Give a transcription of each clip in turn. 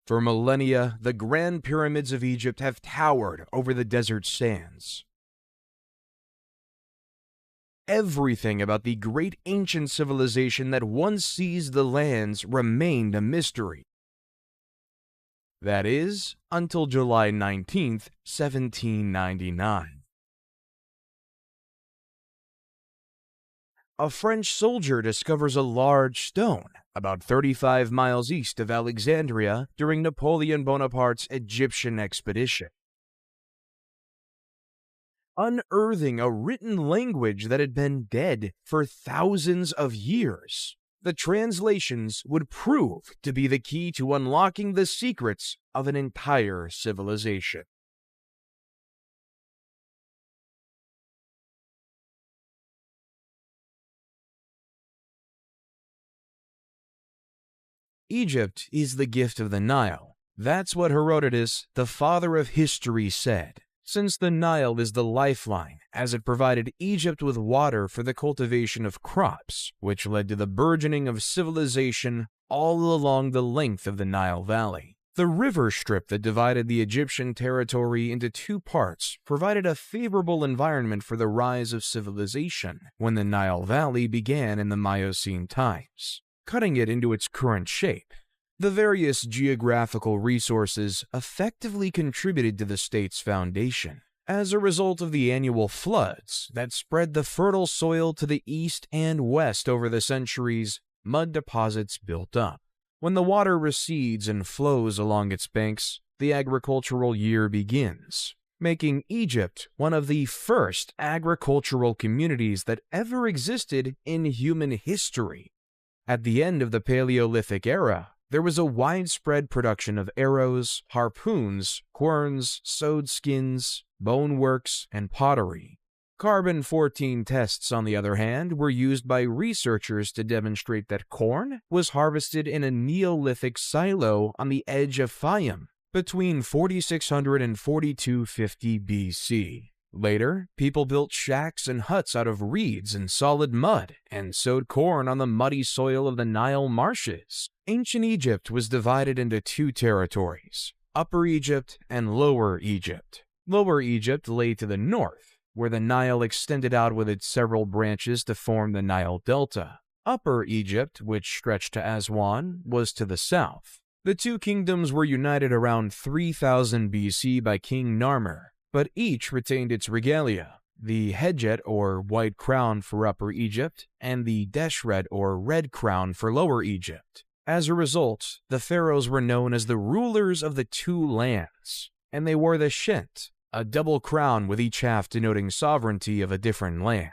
For millennia, the Grand Pyramids of Egypt have towered over the desert sands. Everything about the great ancient civilization that once seized the lands remained a mystery. That is, until July 19th, 1799. A French soldier discovers a large stone about 35 miles east of Alexandria during Napoleon Bonaparte's Egyptian expedition, unearthing a written language that had been dead for thousands of years. The translations would prove to be the key to unlocking the secrets of an entire civilization. Egypt is the gift of the Nile. That's what Herodotus, the father of history, said. Since the Nile is the lifeline, as it provided Egypt with water for the cultivation of crops, which led to the burgeoning of civilization all along the length of the Nile Valley. The river strip that divided the Egyptian territory into two parts provided a favorable environment for the rise of civilization when the Nile Valley began in the Miocene times, cutting it into its current shape. The various geographical resources effectively contributed to the state's foundation. As a result of the annual floods that spread the fertile soil to the east and west over the centuries, mud deposits built up. When the water recedes and flows along its banks, the agricultural year begins, making Egypt one of the first agricultural communities that ever existed in human history. At the end of the Paleolithic era, there was a widespread production of arrows, harpoons, querns, sewed skins, boneworks, and pottery. Carbon-14 tests, on the other hand, were used by researchers to demonstrate that corn was harvested in a Neolithic silo on the edge of Fayum between 4600 and 4250 BC. Later, people built shacks and huts out of reeds and solid mud and sowed corn on the muddy soil of the Nile marshes. Ancient Egypt was divided into two territories, Upper Egypt and Lower Egypt. Lower Egypt lay to the north, where the Nile extended out with its several branches to form the Nile Delta. Upper Egypt, which stretched to Aswan, was to the south. The two kingdoms were united around 3000 BC by King Narmer, but each retained its regalia, the hedjet or white crown for Upper Egypt and the deshret or red crown for Lower Egypt. As a result, the pharaohs were known as the rulers of the two lands, and they wore the shent, a double crown with each half denoting sovereignty of a different land.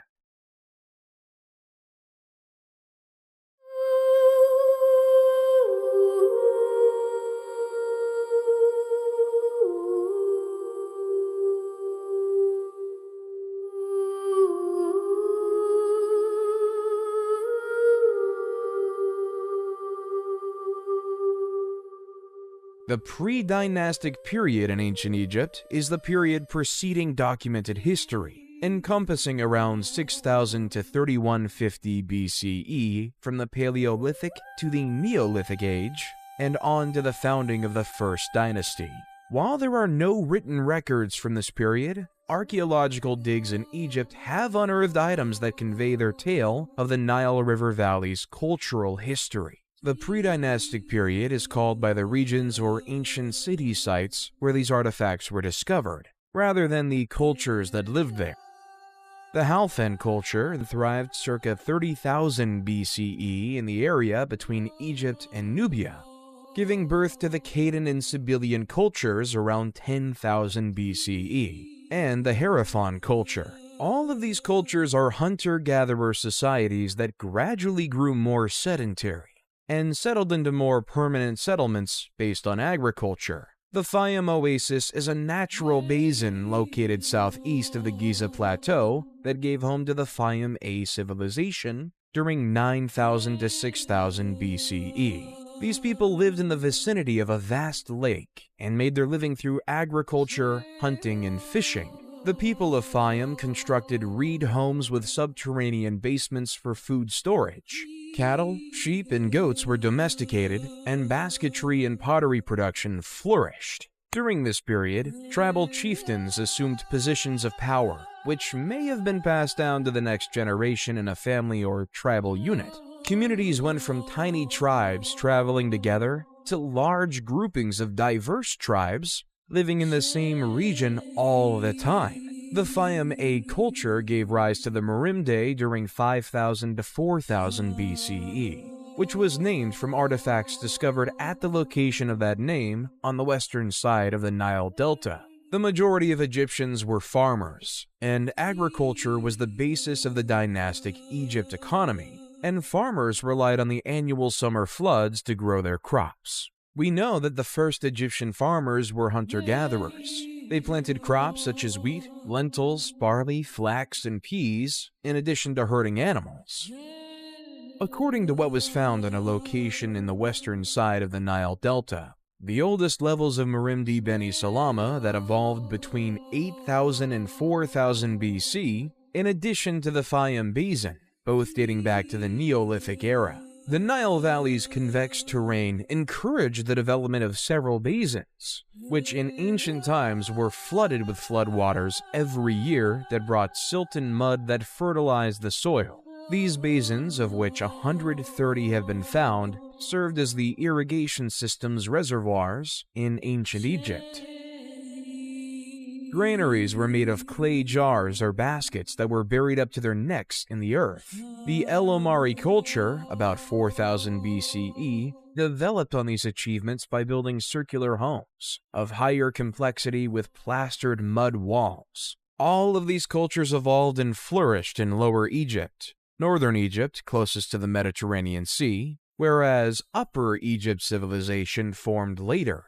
The pre-dynastic period in ancient Egypt is the period preceding documented history, encompassing around 6000 to 3150 BCE from the Paleolithic to the Neolithic age and on to the founding of the First Dynasty. While there are no written records from this period, archaeological digs in Egypt have unearthed items that convey their tale of the Nile River Valley's cultural history. The pre-dynastic period is called by the regions or ancient city sites where these artifacts were discovered, rather than the cultures that lived there. The Halfen culture thrived circa 30,000 BCE in the area between Egypt and Nubia, giving birth to the Cadan and Sibyllian cultures around 10,000 BCE, and the Hierophant culture. All of these cultures are hunter-gatherer societies that gradually grew more sedentary and settled into more permanent settlements based on agriculture. The Fayum Oasis is a natural basin located southeast of the Giza Plateau that gave home to the Fayum A civilization during 9000 to 6000 BCE. These people lived in the vicinity of a vast lake and made their living through agriculture, hunting, and fishing. The people of Fayum constructed reed homes with subterranean basements for food storage, Cattle, sheep, and goats were domesticated, and basketry and pottery production flourished. During this period, tribal chieftains assumed positions of power, which may have been passed down to the next generation in a family or tribal unit. Communities went from tiny tribes traveling together to large groupings of diverse tribes living in the same region all the time. The Fayum-A culture gave rise to the Merimde during 5000 to 4000 BCE, which was named from artifacts discovered at the location of that name on the western side of the Nile Delta. The majority of Egyptians were farmers, and agriculture was the basis of the dynastic Egypt economy, and farmers relied on the annual summer floods to grow their crops. We know that the first Egyptian farmers were hunter-gatherers. They planted crops such as wheat, lentils, barley, flax, and peas, in addition to herding animals. According to what was found on a location in the western side of the Nile Delta, the oldest levels of Merimdi Beni Salama that evolved between 8000 and 4000 BC, in addition to the Fayum Basin, both dating back to the Neolithic era. The Nile Valley's convex terrain encouraged the development of several basins, which in ancient times were flooded with floodwaters every year that brought silt and mud that fertilized the soil. These basins, of which 130 have been found, served as the irrigation system's reservoirs in ancient Egypt. Granaries were made of clay jars or baskets that were buried up to their necks in the earth. The El Omari culture, about 4000 BCE, developed on these achievements by building circular homes of higher complexity with plastered mud walls. All of these cultures evolved and flourished in Lower Egypt, Northern Egypt, closest to the Mediterranean Sea, whereas Upper Egypt civilization formed later.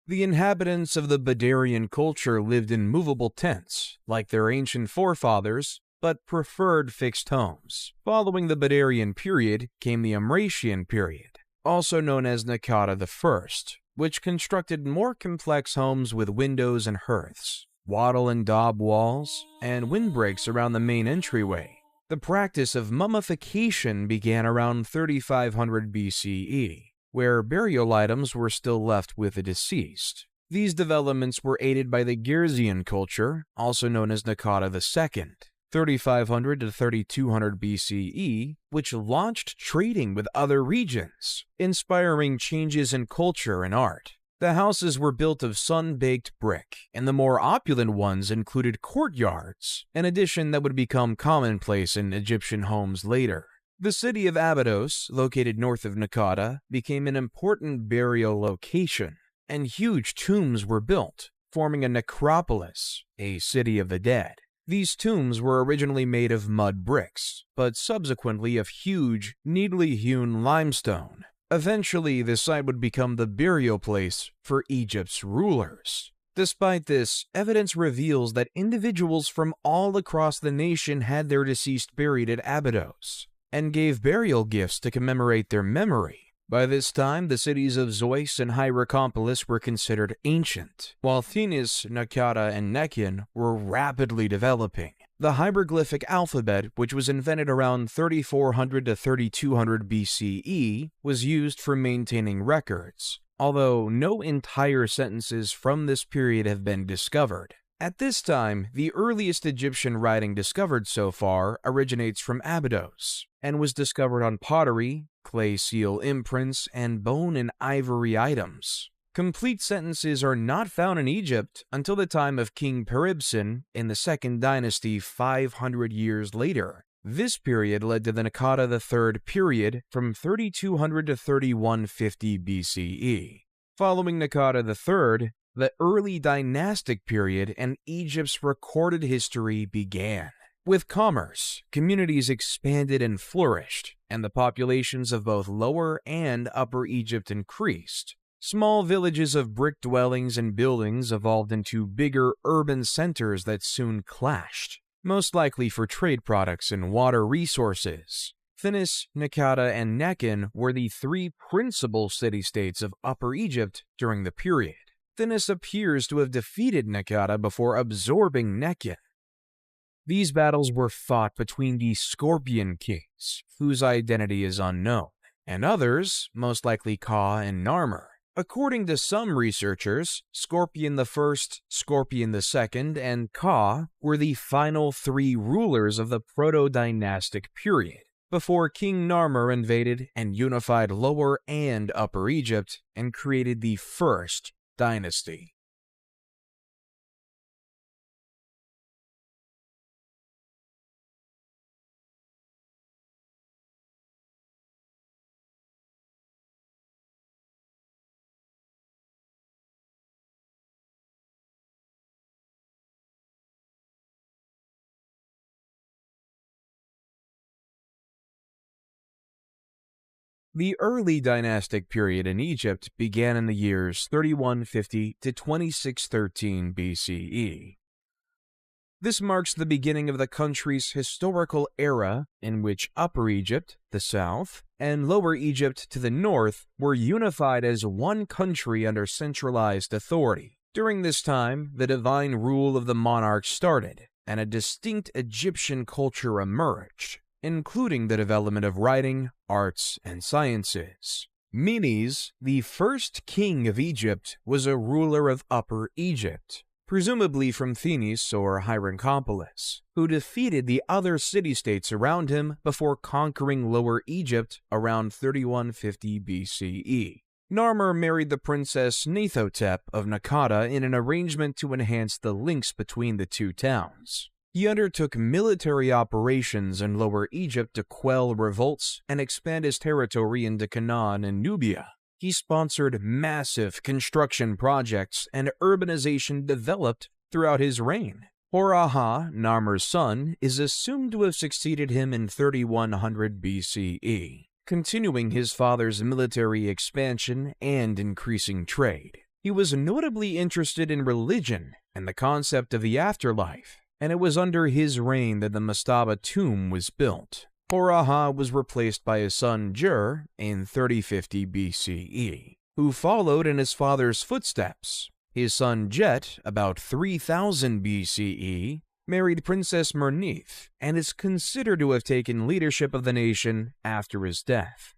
The inhabitants of the Badarian culture lived in movable tents, like their ancient forefathers, but preferred fixed homes. Following the Badarian period came the Amratian period, also known as Nakata I, which constructed more complex homes with windows and hearths, wattle and daub walls, and windbreaks around the main entryway. The practice of mummification began around 3500 BCE. Where burial items were still left with the deceased. These developments were aided by the Girzian culture, also known as Nakata II, 3500 to 3200 BCE, which launched trading with other regions, inspiring changes in culture and art. The houses were built of sun-baked brick, and the more opulent ones included courtyards, an addition that would become commonplace in Egyptian homes later. The city of Abydos, located north of Nakata, became an important burial location, and huge tombs were built, forming a necropolis, a city of the dead. These tombs were originally made of mud bricks, but subsequently of huge, neatly hewn limestone. Eventually, the site would become the burial place for Egypt's rulers. Despite this, evidence reveals that individuals from all across the nation had their deceased buried at Abydos, and gave burial gifts to commemorate their memory. By this time, the cities of Zeus and Hierakonpolis were considered ancient, while Thinis, Nakata, and Nekhen were rapidly developing. The hieroglyphic alphabet, which was invented around 3400 to 3200 BCE, was used for maintaining records, although no entire sentences from this period have been discovered. At this time, the earliest Egyptian writing discovered so far originates from Abydos, and was discovered on pottery, clay seal imprints, and bone and ivory items. Complete sentences are not found in Egypt until the time of King Peribsen in the Second Dynasty 500 years later. This period led to the Nakata III period from 3200 to 3150 BCE. Following Nakata III, the early dynastic period and Egypt's recorded history began. With commerce, communities expanded and flourished, and the populations of both Lower and Upper Egypt increased. Small villages of brick dwellings and buildings evolved into bigger urban centers that soon clashed, most likely for trade products and water resources. Thinis, Nakata, and Nekhen were the three principal city-states of Upper Egypt during the period. Thinis appears to have defeated Nakata before absorbing Nekhen. These battles were fought between the Scorpion Kings, whose identity is unknown, and others, most likely Ka and Narmer. According to some researchers, Scorpion I, Scorpion II, and Ka were the final three rulers of the proto-dynastic period, before King Narmer invaded and unified Lower and Upper Egypt and created the First Dynasty. The early dynastic period in Egypt began in the years 3150 to 2613 BCE. This marks the beginning of the country's historical era in which Upper Egypt, the south, and Lower Egypt to the north were unified as one country under centralized authority. During this time, the divine rule of the monarch started, and a distinct Egyptian culture emerged, including the development of writing, arts, and sciences. Menes, the first king of Egypt, was a ruler of Upper Egypt, presumably from Thinis or Hierakonpolis, who defeated the other city-states around him before conquering Lower Egypt around 3150 BCE. Narmer married the princess Neithotep of Nakata in an arrangement to enhance the links between the two towns. He undertook military operations in Lower Egypt to quell revolts and expand his territory into Canaan and Nubia. He sponsored massive construction projects and urbanization developed throughout his reign. Hor-Aha, Narmer's son, is assumed to have succeeded him in 3100 BCE, continuing his father's military expansion and increasing trade. He was notably interested in religion and the concept of the afterlife, and it was under his reign that the mastaba tomb was built. Hor-Aha was replaced by his son Jur in 3050 BCE, who followed in his father's footsteps. His son Jet, about 3000 BCE, married Princess Mernith and is considered to have taken leadership of the nation after his death.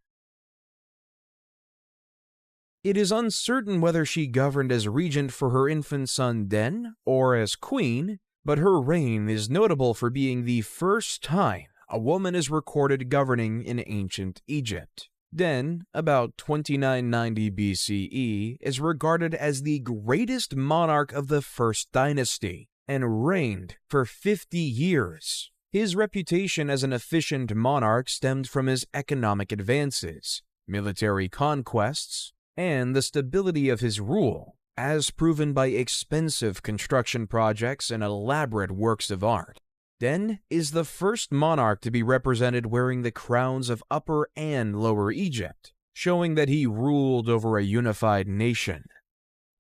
It is uncertain whether she governed as regent for her infant son Den or as queen, but her reign is notable for being the first time a woman is recorded governing in ancient Egypt. Den, about 2990 BCE, is regarded as the greatest monarch of the First Dynasty and reigned for 50 years. His reputation as an efficient monarch stemmed from his economic advances, military conquests, and the stability of his rule, as proven by expensive construction projects and elaborate works of art. Den is the first monarch to be represented wearing the crowns of Upper and Lower Egypt, showing that he ruled over a unified nation.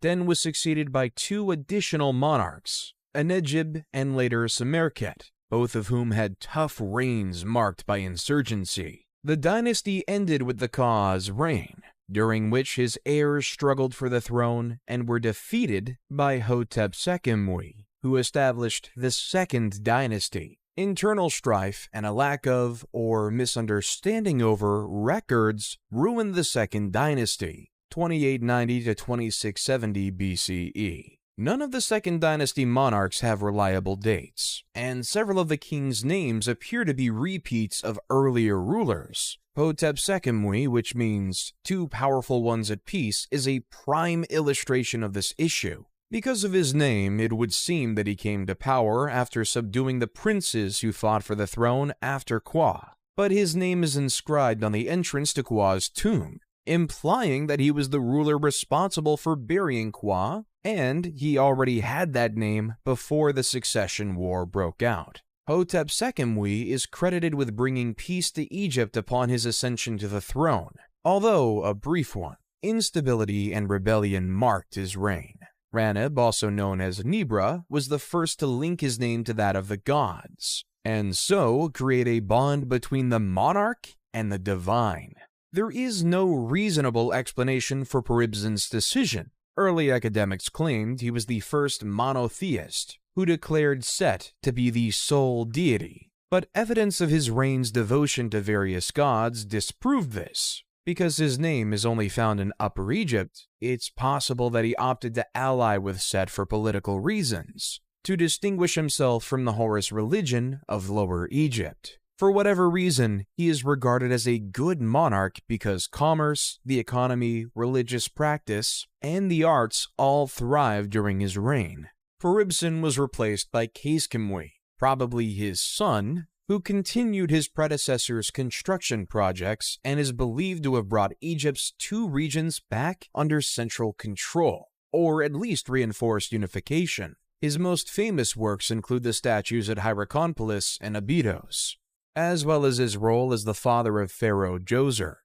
Den was succeeded by two additional monarchs, Enegib and later Semerkhet, both of whom had tough reigns marked by insurgency. The dynasty ended with the Ka's reign, during which his heirs struggled for the throne and were defeated by Hotep-Sekemui, who established the Second Dynasty. Internal strife and a lack of, or misunderstanding over, records ruined the Second Dynasty, 2890 to 2670 BCE. None of the Second Dynasty monarchs have reliable dates, and several of the kings' names appear to be repeats of earlier rulers. Hotep-Sekemui, which means two powerful ones at peace, is a prime illustration of this issue. Because of his name, it would seem that he came to power after subduing the princes who fought for the throne after Kwa, but his name is inscribed on the entrance to Kwa's tomb, implying that he was the ruler responsible for burying Kwa, and he already had that name before the succession war broke out. Hotep-Sekemui is credited with bringing peace to Egypt upon his ascension to the throne, although a brief one. Instability and rebellion marked his reign. Raneb, also known as Nibra, was the first to link his name to that of the gods, and so create a bond between the monarch and the divine. There is no reasonable explanation for Peribsen's decision. Early academics claimed he was the first monotheist, who declared Set to be the sole deity. But evidence of his reign's devotion to various gods disproved this. Because his name is only found in Upper Egypt, it's possible that he opted to ally with Set for political reasons, to distinguish himself from the Horus religion of Lower Egypt. For whatever reason, he is regarded as a good monarch because commerce, the economy, religious practice, and the arts all thrived during his reign. Peribsen was replaced by Kheskemwy, probably his son, who continued his predecessor's construction projects and is believed to have brought Egypt's two regions back under central control, or at least reinforced unification. His most famous works include the statues at Hierakonpolis and Abydos, as well as his role as the father of Pharaoh Djoser.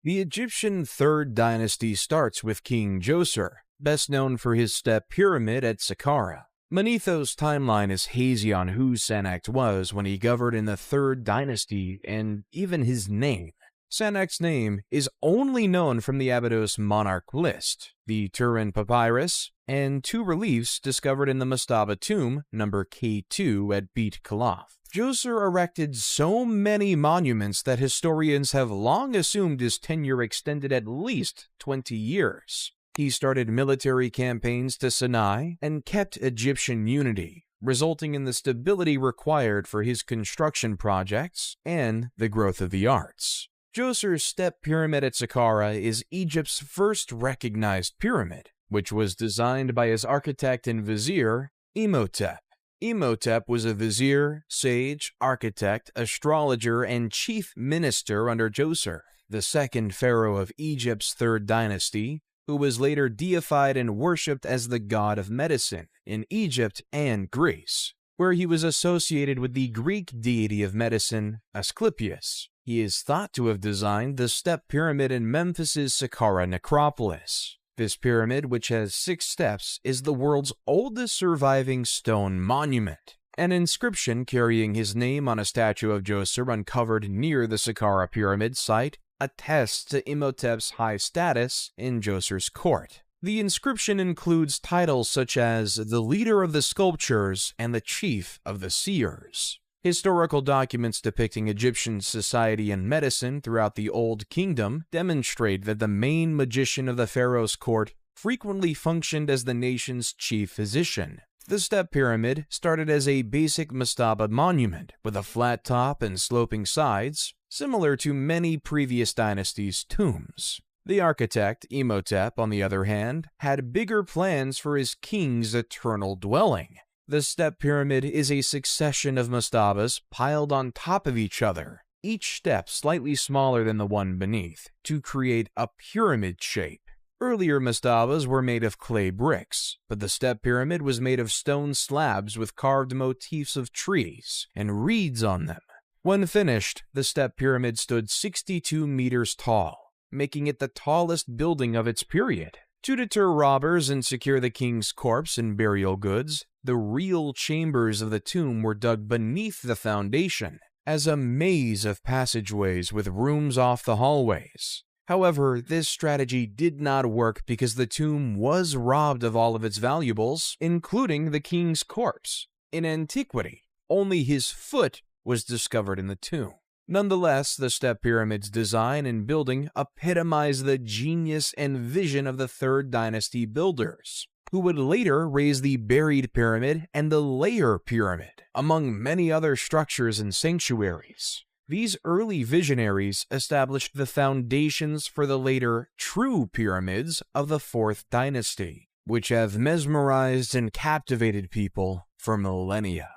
The Egyptian Third Dynasty starts with King Djoser, best known for his step pyramid at Saqqara. Manetho's timeline is hazy on who Sennacht was when he governed in the Third Dynasty, and even his name. Sennacht's name is only known from the Abydos monarch list, the Turin Papyrus, and two reliefs discovered in the Mastaba tomb, number K2 at Beit Kalaf. Djoser erected so many monuments that historians have long assumed his tenure extended at least 20 years. He started military campaigns to Sinai and kept Egyptian unity, resulting in the stability required for his construction projects and the growth of the arts. Djoser's step pyramid at Saqqara is Egypt's first recognized pyramid, which was designed by his architect and vizier, Imhotep. Imhotep was a vizier, sage, architect, astrologer, and chief minister under Djoser, the second pharaoh of Egypt's Third Dynasty, who was later deified and worshipped as the god of medicine in Egypt and Greece, where he was associated with the Greek deity of medicine, Asclepius. He is thought to have designed the step pyramid in Memphis's Saqqara necropolis. This pyramid, which has 6 steps, is the world's oldest surviving stone monument. An inscription carrying his name on a statue of Djoser uncovered near the Saqqara pyramid site attests to Imhotep's high status in Djoser's court. The inscription includes titles such as the leader of the sculptors and the chief of the seers. Historical documents depicting Egyptian society and medicine throughout the Old Kingdom demonstrate that the main magician of the pharaoh's court frequently functioned as the nation's chief physician. The step pyramid started as a basic mastaba monument with a flat top and sloping sides, similar to many previous dynasties' tombs. The architect, Imhotep, on the other hand, had bigger plans for his king's eternal dwelling. The step pyramid is a succession of mastabas piled on top of each other, each step slightly smaller than the one beneath, to create a pyramid shape. Earlier mastabas were made of clay bricks, but the step pyramid was made of stone slabs with carved motifs of trees and reeds on them. When finished, the step pyramid stood 62 meters tall, making it the tallest building of its period. To deter robbers and secure the king's corpse and burial goods, the real chambers of the tomb were dug beneath the foundation, as a maze of passageways with rooms off the hallways. However, this strategy did not work because the tomb was robbed of all of its valuables, including the king's corpse. In antiquity, only his foot was discovered in the tomb. Nonetheless, the step pyramid's design and building epitomize the genius and vision of the Third Dynasty builders, who would later raise the buried pyramid and the layer pyramid, among many other structures and sanctuaries. These early visionaries established the foundations for the later true pyramids of the Fourth Dynasty, which have mesmerized and captivated people for millennia.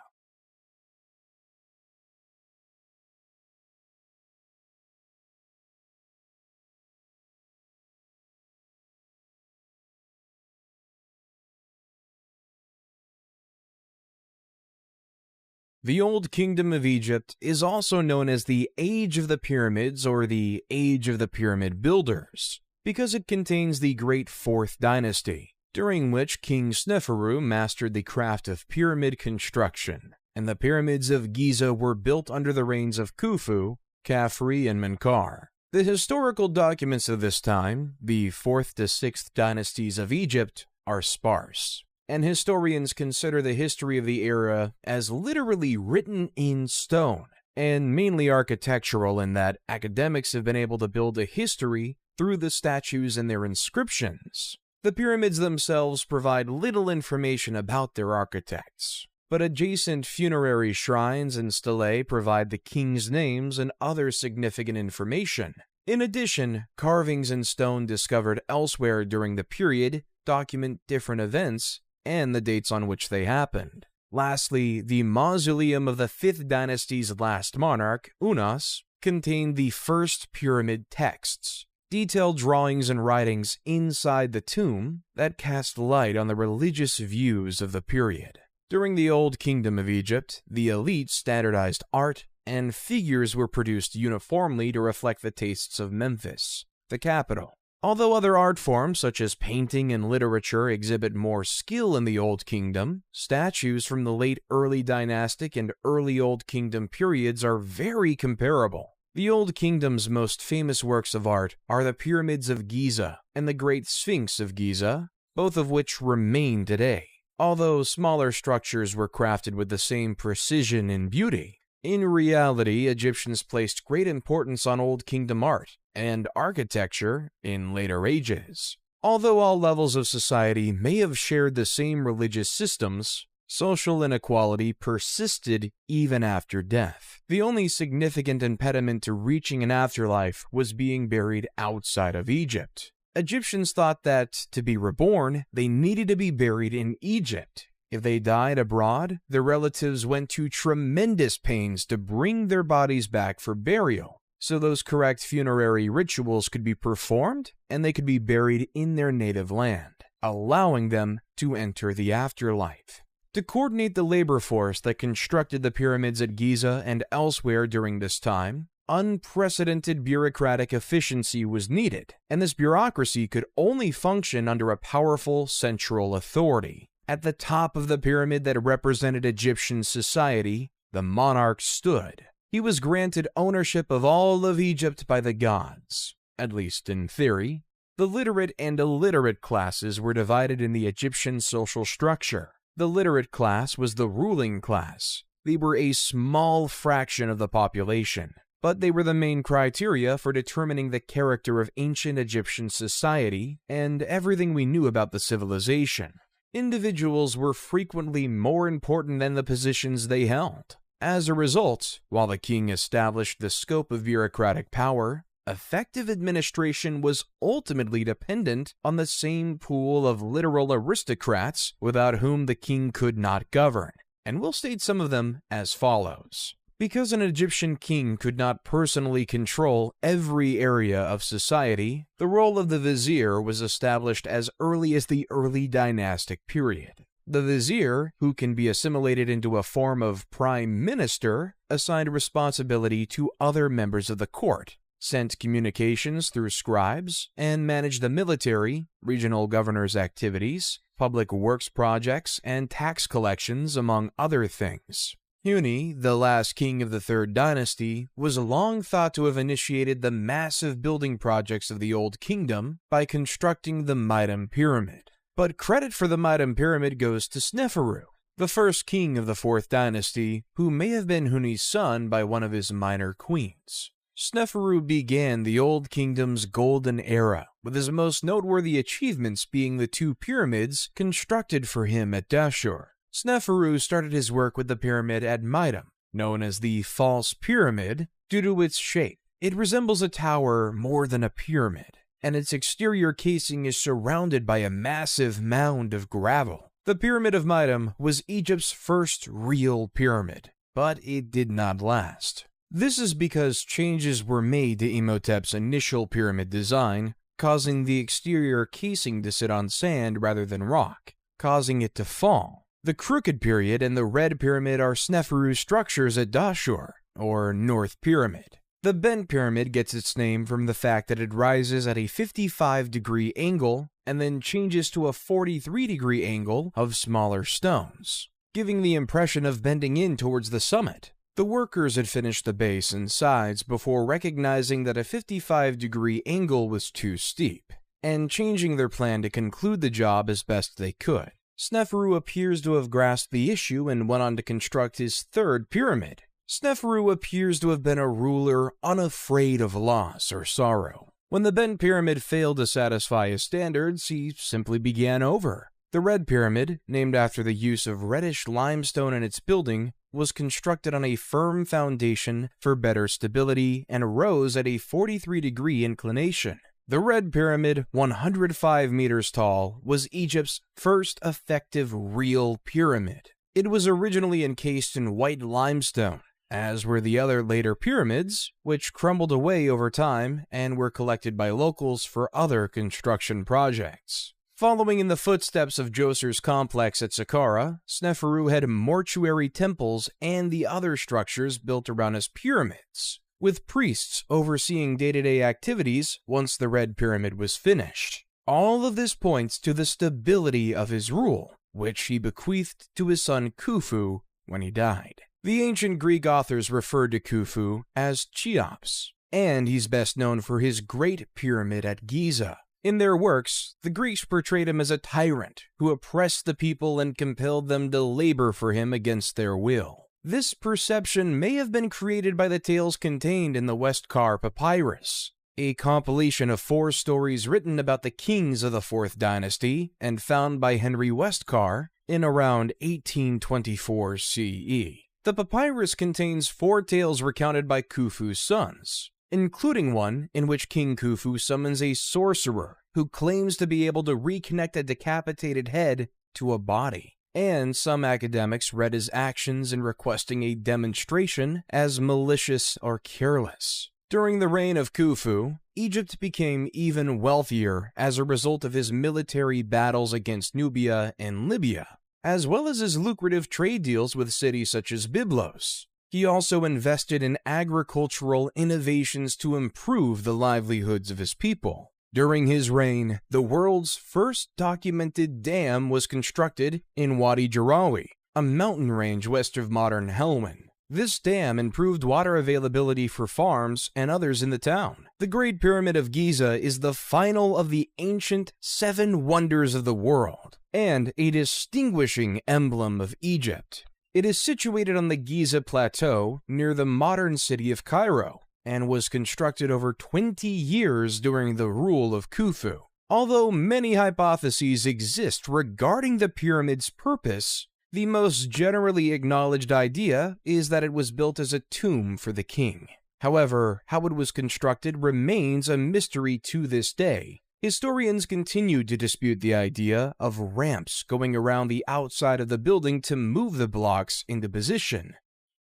The Old Kingdom of Egypt is also known as the Age of the Pyramids or the Age of the Pyramid Builders, because it contains the Great Fourth Dynasty, during which King Sneferu mastered the craft of pyramid construction. and the pyramids of Giza were built under the reigns of Khufu, Khafre, and Menkaure. The historical documents of this time, the 4th to 6th dynasties of Egypt, are sparse, and historians consider the history of the era as literally written in stone, and mainly architectural in that academics have been able to build a history through the statues and their inscriptions. The pyramids themselves provide little information about their architects, but adjacent funerary shrines and stelae provide the king's names and other significant information. In addition, carvings in stone discovered elsewhere during the period document different events and the dates on which they happened. Lastly, the mausoleum of the 5th dynasty's last monarch, Unas, contained the first pyramid texts, detailed drawings and writings inside the tomb that cast light on the religious views of the period. During the Old Kingdom of Egypt, the elite standardized art and figures were produced uniformly to reflect the tastes of Memphis, the capital. Although other art forms such as painting and literature exhibit more skill in the Old Kingdom, statues from the late early dynastic and early Old Kingdom periods are very comparable. The Old Kingdom's most famous works of art are the pyramids of Giza and the Great Sphinx of Giza, both of which remain today. Although smaller structures were crafted with the same precision and beauty, in reality, Egyptians placed great importance on Old Kingdom art and architecture in later ages. Although all levels of society may have shared the same religious systems, social inequality persisted even after death. The only significant impediment to reaching an afterlife was being buried outside of Egypt. Egyptians thought that, to be reborn, they needed to be buried in Egypt. If they died abroad, their relatives went to tremendous pains to bring their bodies back for burial, so those correct funerary rituals could be performed and they could be buried in their native land, allowing them to enter the afterlife. To coordinate the labor force that constructed the pyramids at Giza and elsewhere during this time, unprecedented bureaucratic efficiency was needed, and this bureaucracy could only function under a powerful central authority. At the top of the pyramid that represented Egyptian society, the monarch stood. He was granted ownership of all of Egypt by the gods, at least in theory. The literate and illiterate classes were divided in the Egyptian social structure. The literate class was the ruling class. They were a small fraction of the population, but they were the main criteria for determining the character of ancient Egyptian society and everything we knew about the civilization. Individuals were frequently more important than the positions they held. As a result, while the king established the scope of bureaucratic power, effective administration was ultimately dependent on the same pool of literal aristocrats without whom the king could not govern, and we'll state some of them as follows. Because an Egyptian king could not personally control every area of society, the role of the vizier was established as early as the early dynastic period. The vizier, who can be assimilated into a form of prime minister, assigned responsibility to other members of the court, sent communications through scribes, and managed the military, regional governors' activities, public works projects, and tax collections, among other things. Huni, the last king of the 3rd dynasty, was long thought to have initiated the massive building projects of the Old Kingdom by constructing the Mitam Pyramid. But credit for the Mitam Pyramid goes to Sneferu, the first king of the 4th dynasty, who may have been Huni's son by one of his minor queens. Sneferu began the Old Kingdom's golden era, with his most noteworthy achievements being the 2 pyramids constructed for him at Dashur. Sneferu started his work with the pyramid at Mitam, known as the False Pyramid, due to its shape. It resembles a tower more than a pyramid, and its exterior casing is surrounded by a massive mound of gravel. The Pyramid of Mitam was Egypt's first real pyramid, but it did not last. This is because changes were made to Imhotep's initial pyramid design, causing the exterior casing to sit on sand rather than rock, causing it to fall. The Crooked Period and the Red Pyramid are Sneferu's structures at Dashur, or North Pyramid. The Bent Pyramid gets its name from the fact that it rises at a 55-degree angle and then changes to a 43-degree angle of smaller stones. giving the impression of bending in towards the summit. The workers had finished the base and sides before recognizing that a 55-degree angle was too steep, and changing their plan to conclude the job as best they could. Sneferu appears to have grasped the issue and went on to construct his third pyramid. Sneferu appears to have been a ruler unafraid of loss or sorrow. When the bent pyramid failed to satisfy his standards, he simply began over. The red pyramid, named after the use of reddish limestone in its building, was constructed on a firm foundation for better stability and rose at a 43-degree inclination. The red pyramid, 105 meters tall, was Egypt's first effective real pyramid. It was originally encased in white limestone, as were the other later pyramids, which crumbled away over time and were collected by locals for other construction projects. Following in the footsteps of Djoser's complex at Saqqara, Sneferu had mortuary temples and the other structures built around his pyramids, with priests overseeing day-to-day activities once the red pyramid was finished. All of this points to the stability of his rule, which he bequeathed to his son Khufu when he died. The ancient Greek authors referred to Khufu as Cheops, and he's best known for his Great Pyramid at Giza. In their works, the Greeks portrayed him as a tyrant who oppressed the people and compelled them to labor for him against their will. This perception may have been created by the tales contained in the Westcar Papyrus, a compilation of 4 stories written about the kings of the 4th dynasty and found by Henry Westcar in around 1824 CE. The papyrus contains 4 tales recounted by Khufu's sons, including one in which King Khufu summons a sorcerer who claims to be able to reconnect a decapitated head to a body, and some academics read his actions in requesting a demonstration as malicious or careless. During the reign of Khufu, Egypt became even wealthier as a result of his military battles against Nubia and Libya, as well as his lucrative trade deals with cities such as Byblos. He also invested in agricultural innovations to improve the livelihoods of his people. During his reign, the world's first documented dam was constructed in Wadi Jarawi, a mountain range west of modern Helwan. This dam improved water availability for farms and others in the town. The Great Pyramid of Giza is the final of the ancient 7 wonders of the world, and a distinguishing emblem of Egypt. It is situated on the Giza Plateau near the modern city of Cairo, and was constructed over 20 years during the rule of Khufu. Although many hypotheses exist regarding the pyramid's purpose, the most generally acknowledged idea is that it was built as a tomb for the king. However, how it was constructed remains a mystery to this day. Historians continue to dispute the idea of ramps going around the outside of the building to move the blocks into position.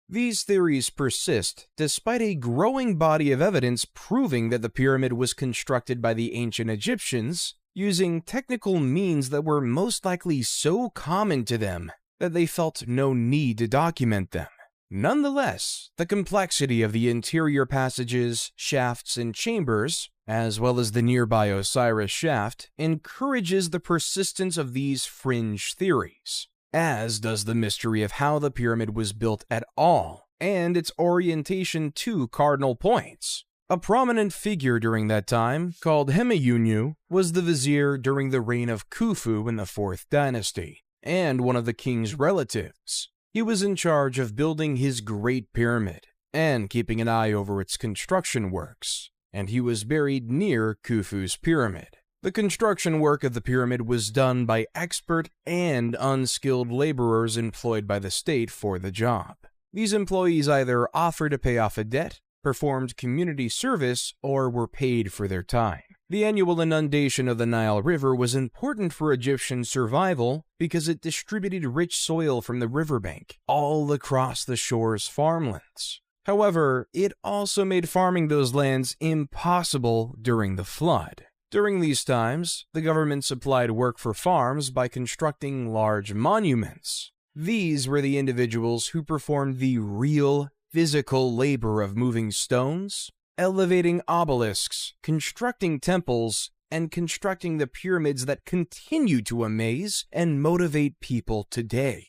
These theories persist despite a growing body of evidence proving that the pyramid was constructed by the ancient Egyptians using technical means that were most likely so common to them that they felt no need to document them. Nonetheless, the complexity of the interior passages, shafts, and chambers, as well as the nearby Osiris shaft, encourages the persistence of these fringe theories, as does the mystery of how the pyramid was built at all, and its orientation to cardinal points. A prominent figure during that time, called Hemayunu, was the vizier during the reign of Khufu in the 4th dynasty, and one of the king's relatives. He was in charge of building his Great Pyramid, and keeping an eye over its construction works, and he was buried near Khufu's pyramid. The construction work of the pyramid was done by expert and unskilled laborers employed by the state for the job. These employees either offered to pay off a debt, performed community service, or were paid for their time. The annual inundation of the Nile River was important for Egyptian survival because it distributed rich soil from the riverbank all across the shore's farmlands. However, it also made farming those lands impossible during the flood. During these times, the government supplied work for farms by constructing large monuments. These were the individuals who performed the real physical labor of moving stones, elevating obelisks, constructing temples, and constructing the pyramids that continue to amaze and motivate people today.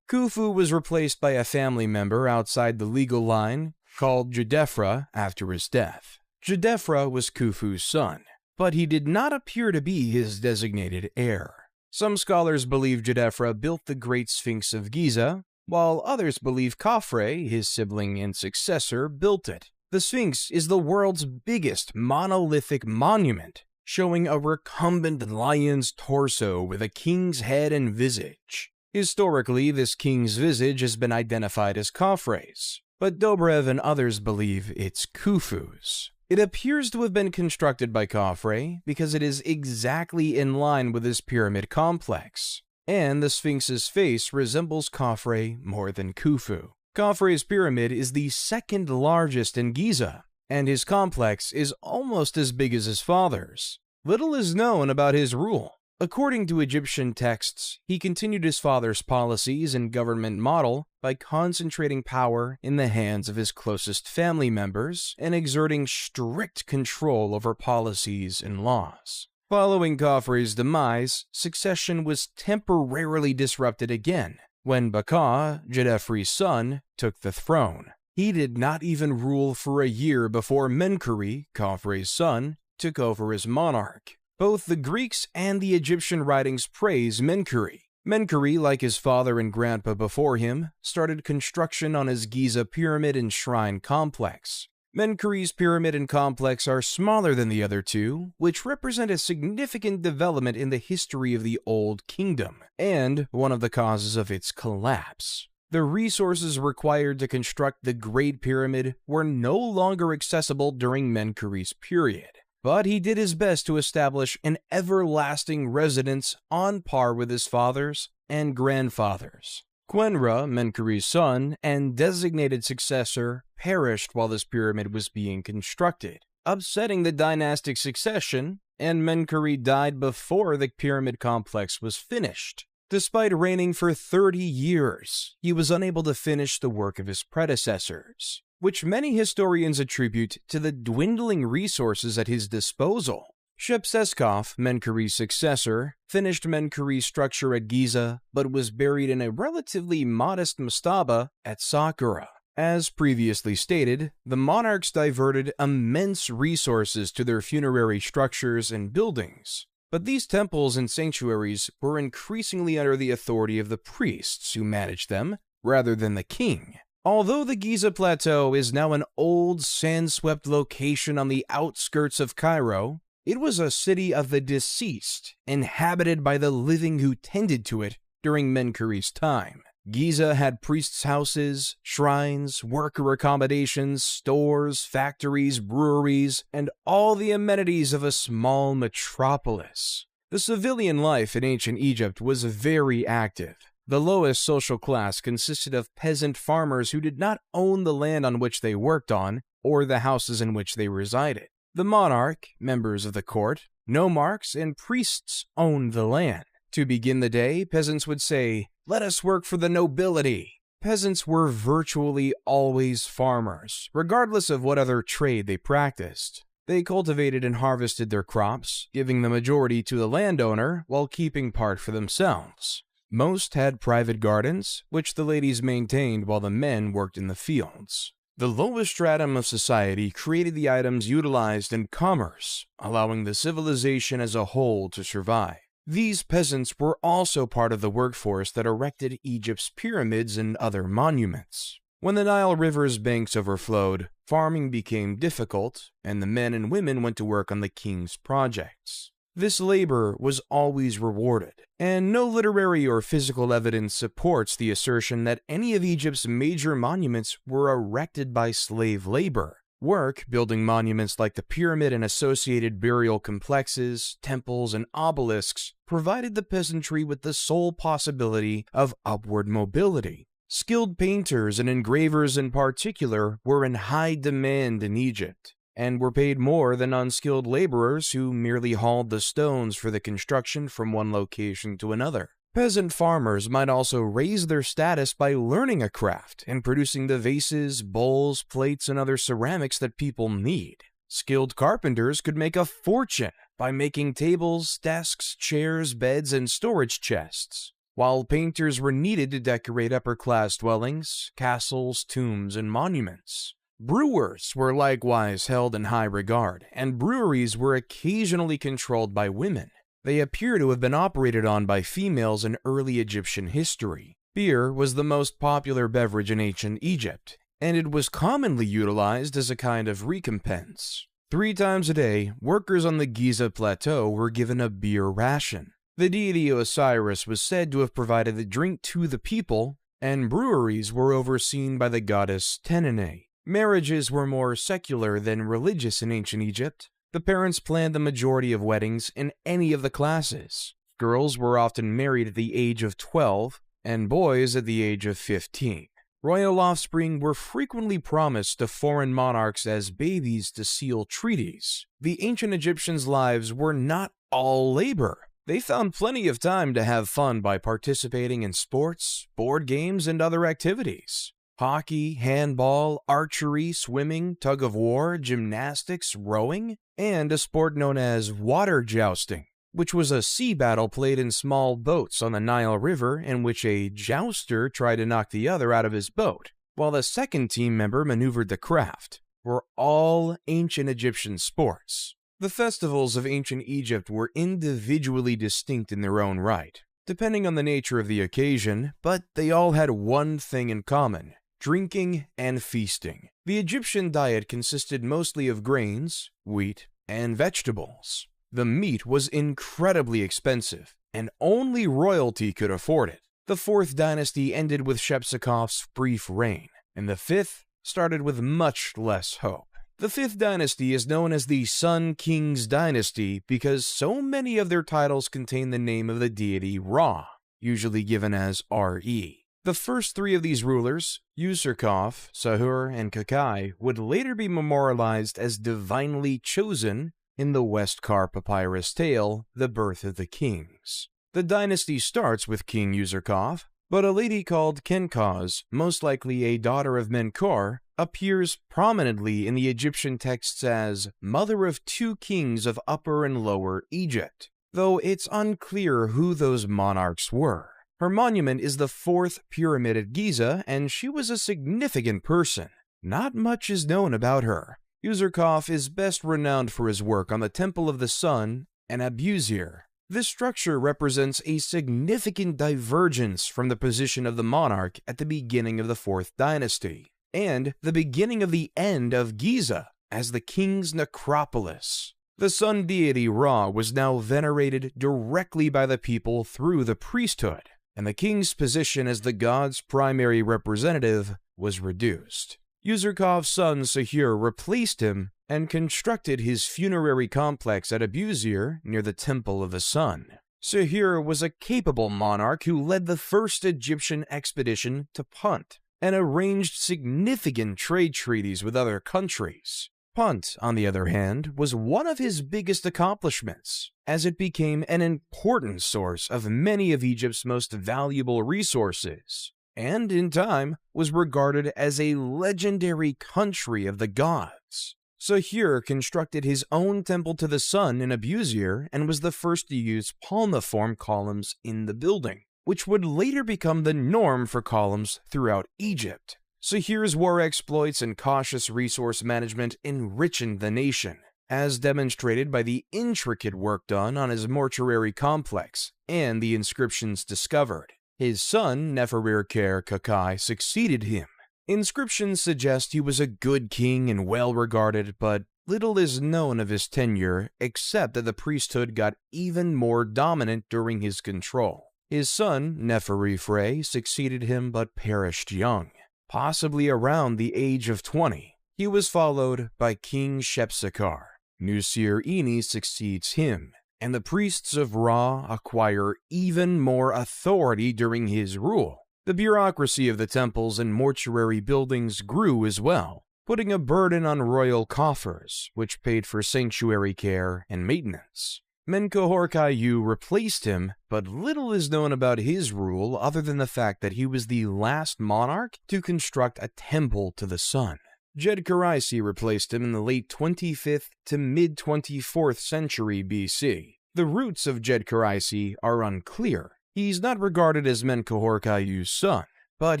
Khufu was replaced by a family member outside the legal line called Jedefra after his death. Jedefra was Khufu's son, but he did not appear to be his designated heir. Some scholars believe Jedefra built the Great Sphinx of Giza, while others believe Khafre, his sibling and successor, built it. The Sphinx is the world's biggest monolithic monument, showing a recumbent lion's torso with a king's head and visage. Historically, this king's visage has been identified as Khafre's, but Dobrev and others believe it's Khufu's. It appears to have been constructed by Khafre because it is exactly in line with his pyramid complex, and the Sphinx's face resembles Khafre more than Khufu. Khafre's pyramid is the second largest in Giza, and his complex is almost as big as his father's. Little is known about his rule. According to Egyptian texts, he continued his father's policies and government model by concentrating power in the hands of his closest family members and exerting strict control over policies and laws. Following Khafre's demise, succession was temporarily disrupted again when Baka, Jedefri's son, took the throne. He did not even rule for a year before Menkaure, Khafre's son, took over as monarch. Both the Greeks and the Egyptian writings praise Menkaure. Menkaure, like his father and grandpa before him, started construction on his Giza pyramid and shrine complex. Menkaure's pyramid and complex are smaller than the other two, which represent a significant development in the history of the Old Kingdom, and one of the causes of its collapse. The resources required to construct the Great Pyramid were no longer accessible during Menkaure's period, but he did his best to establish an everlasting residence on par with his father's and grandfather's. Quenra, Menkaure's son and designated successor, perished while this pyramid was being constructed, upsetting the dynastic succession, and Menkaure died before the pyramid complex was finished. Despite reigning for 30 years, he was unable to finish the work of his predecessors, which many historians attribute to the dwindling resources at his disposal. Shepseskaf, Menkaure's successor, finished Menkaure's structure at Giza, but was buried in a relatively modest mastaba at Saqqara. As previously stated, the monarchs diverted immense resources to their funerary structures and buildings, but these temples and sanctuaries were increasingly under the authority of the priests who managed them, rather than the king. Although the Giza Plateau is now an old, sand-swept location on the outskirts of Cairo, it was a city of the deceased, inhabited by the living who tended to it during Menkaure's time. Giza had priests' houses, shrines, worker accommodations, stores, factories, breweries, and all the amenities of a small metropolis. The civilian life in ancient Egypt was very active. The lowest social class consisted of peasant farmers who did not own the land on which they worked on, or the houses in which they resided. The monarch, members of the court, nomarchs, and priests owned the land. To begin the day, peasants would say, "Let us work for the nobility." Peasants were virtually always farmers, regardless of what other trade they practiced. They cultivated and harvested their crops, giving the majority to the landowner while keeping part for themselves. Most had private gardens, which the ladies maintained while the men worked in the fields. The lowest stratum of society created the items utilized in commerce, allowing the civilization as a whole to survive. These peasants were also part of the workforce that erected Egypt's pyramids and other monuments. When the Nile River's banks overflowed, farming became difficult, and the men and women went to work on the king's projects. This labor was always rewarded, and no literary or physical evidence supports the assertion that any of Egypt's major monuments were erected by slave labor. Work building monuments like the pyramid and associated burial complexes, temples, and obelisks provided the peasantry with the sole possibility of upward mobility. Skilled painters and engravers in particular were in high demand in Egypt, and were paid more than unskilled laborers who merely hauled the stones for the construction from one location to another. Peasant farmers might also raise their status by learning a craft and producing the vases, bowls, plates, and other ceramics that people need. Skilled carpenters could make a fortune by making tables, desks, chairs, beds, and storage chests, while painters were needed to decorate upper-class dwellings, castles, tombs, and monuments. Brewers were likewise held in high regard, and breweries were occasionally controlled by women. They appear to have been operated on by females in early Egyptian history. Beer was the most popular beverage in ancient Egypt, and it was commonly utilized as a kind of recompense. 3 times a day, workers on the Giza Plateau were given a beer ration. The deity Osiris was said to have provided the drink to the people, and breweries were overseen by the goddess Tenene. Marriages were more secular than religious in ancient Egypt. The parents planned the majority of weddings in any of the classes. Girls were often married at the age of 12, and boys at the age of 15. Royal offspring were frequently promised to foreign monarchs as babies to seal treaties. The ancient Egyptians' lives were not all labor. They found plenty of time to have fun by participating in sports, board games, and other activities. Hockey, handball, archery, swimming, tug-of-war, gymnastics, rowing, and a sport known as water jousting, which was a sea battle played in small boats on the Nile River in which a jouster tried to knock the other out of his boat, while the second team member maneuvered the craft, were all ancient Egyptian sports. The festivals of ancient Egypt were individually distinct in their own right, depending on the nature of the occasion, but they all had one thing in common: drinking and feasting. The Egyptian diet consisted mostly of grains, wheat, and vegetables. The meat was incredibly expensive, and only royalty could afford it. The 4th dynasty ended with Shepsekhof's brief reign, and the 5th started with much less hope. The 5th dynasty is known as the Sun King's dynasty because so many of their titles contain the name of the deity Ra, usually given as Re. The first 3 of these rulers, Userkaf, Sahur, and Kakai, would later be memorialized as divinely chosen in the Westkar papyrus tale, The Birth of the Kings. The dynasty starts with King Userkaf, but a lady called Kenkaz, most likely a daughter of Menkor, appears prominently in the Egyptian texts as mother of 2 kings of Upper and Lower Egypt, though it's unclear who those monarchs were. Her monument is the 4th pyramid at Giza, and she was a significant person. Not much is known about her. Userkaf is best renowned for his work on the Temple of the Sun and Abusir. This structure represents a significant divergence from the position of the monarch at the beginning of the 4th dynasty, and the beginning of the end of Giza as the king's necropolis. The sun deity Ra was now venerated directly by the people through the priesthood, and the king's position as the god's primary representative was reduced. Userkov's son Sahur replaced him and constructed his funerary complex at Abusir near the Temple of the Sun. Sahur was a capable monarch who led the first Egyptian expedition to Punt and arranged significant trade treaties with other countries. Punt, on the other hand, was one of his biggest accomplishments, as it became an important source of many of Egypt's most valuable resources, and in time was regarded as a legendary country of the gods. Sahur constructed his own temple to the sun in Abusir and was the first to use palmiform columns in the building, which would later become the norm for columns throughout Egypt. Sahur's war exploits and cautious resource management enriched the nation, as demonstrated by the intricate work done on his mortuary complex and the inscriptions discovered. His son, Neferirker Kakai, succeeded him. Inscriptions suggest he was a good king and well-regarded, but little is known of his tenure except that the priesthood got even more dominant during his control. His son, Neferifre, succeeded him but perished young, possibly around the age of 20. He was followed by King Shepsekhar. Nusir-Ini succeeds him, and the priests of Ra acquire even more authority during his rule. The bureaucracy of the temples and mortuary buildings grew as well, putting a burden on royal coffers, which paid for sanctuary care and maintenance. Menkaure-Kaiu replaced him, but little is known about his rule other than the fact that he was the last monarch to construct a temple to the sun. Djedkaraisi replaced him in the late 25th to mid-24th century BC. The roots of Djedkaraisi are unclear. He's not regarded as Menkaure-Kayu's son, but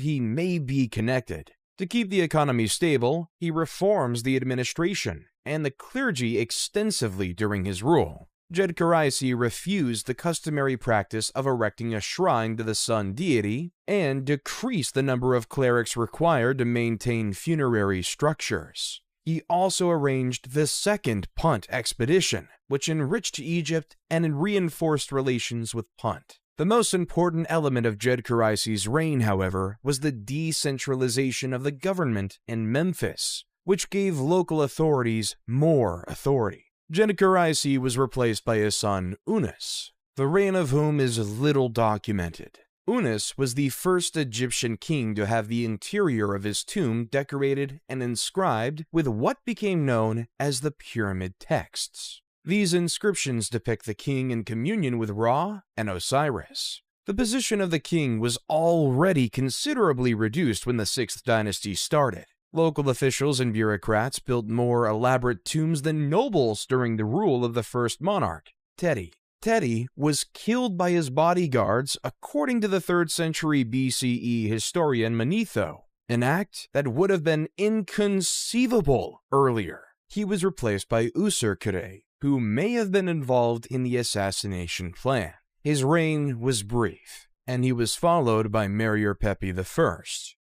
he may be connected. To keep the economy stable, he reforms the administration and the clergy extensively during his rule. Djedkaraisi refused the customary practice of erecting a shrine to the sun deity and decreased the number of clerics required to maintain funerary structures. He also arranged the Second Punt expedition, which enriched Egypt and reinforced relations with Punt. The most important element of Djedkaraisi's reign, however, was the decentralization of the government in Memphis, which gave local authorities more authority. Djedkaraisi was replaced by his son Unas, the reign of whom is little documented. Unas was the first Egyptian king to have the interior of his tomb decorated and inscribed with what became known as the pyramid texts. These inscriptions depict the king in communion with Ra and Osiris. The position of the king was already considerably reduced when the 6th dynasty started. Local officials and bureaucrats built more elaborate tombs than nobles during the rule of the first monarch, Teti. Teti was killed by his bodyguards according to the 3rd century BCE historian Manetho, an act that would have been inconceivable earlier. He was replaced by Userkere, who may have been involved in the assassination plan. His reign was brief, and he was followed by Merierpepi I,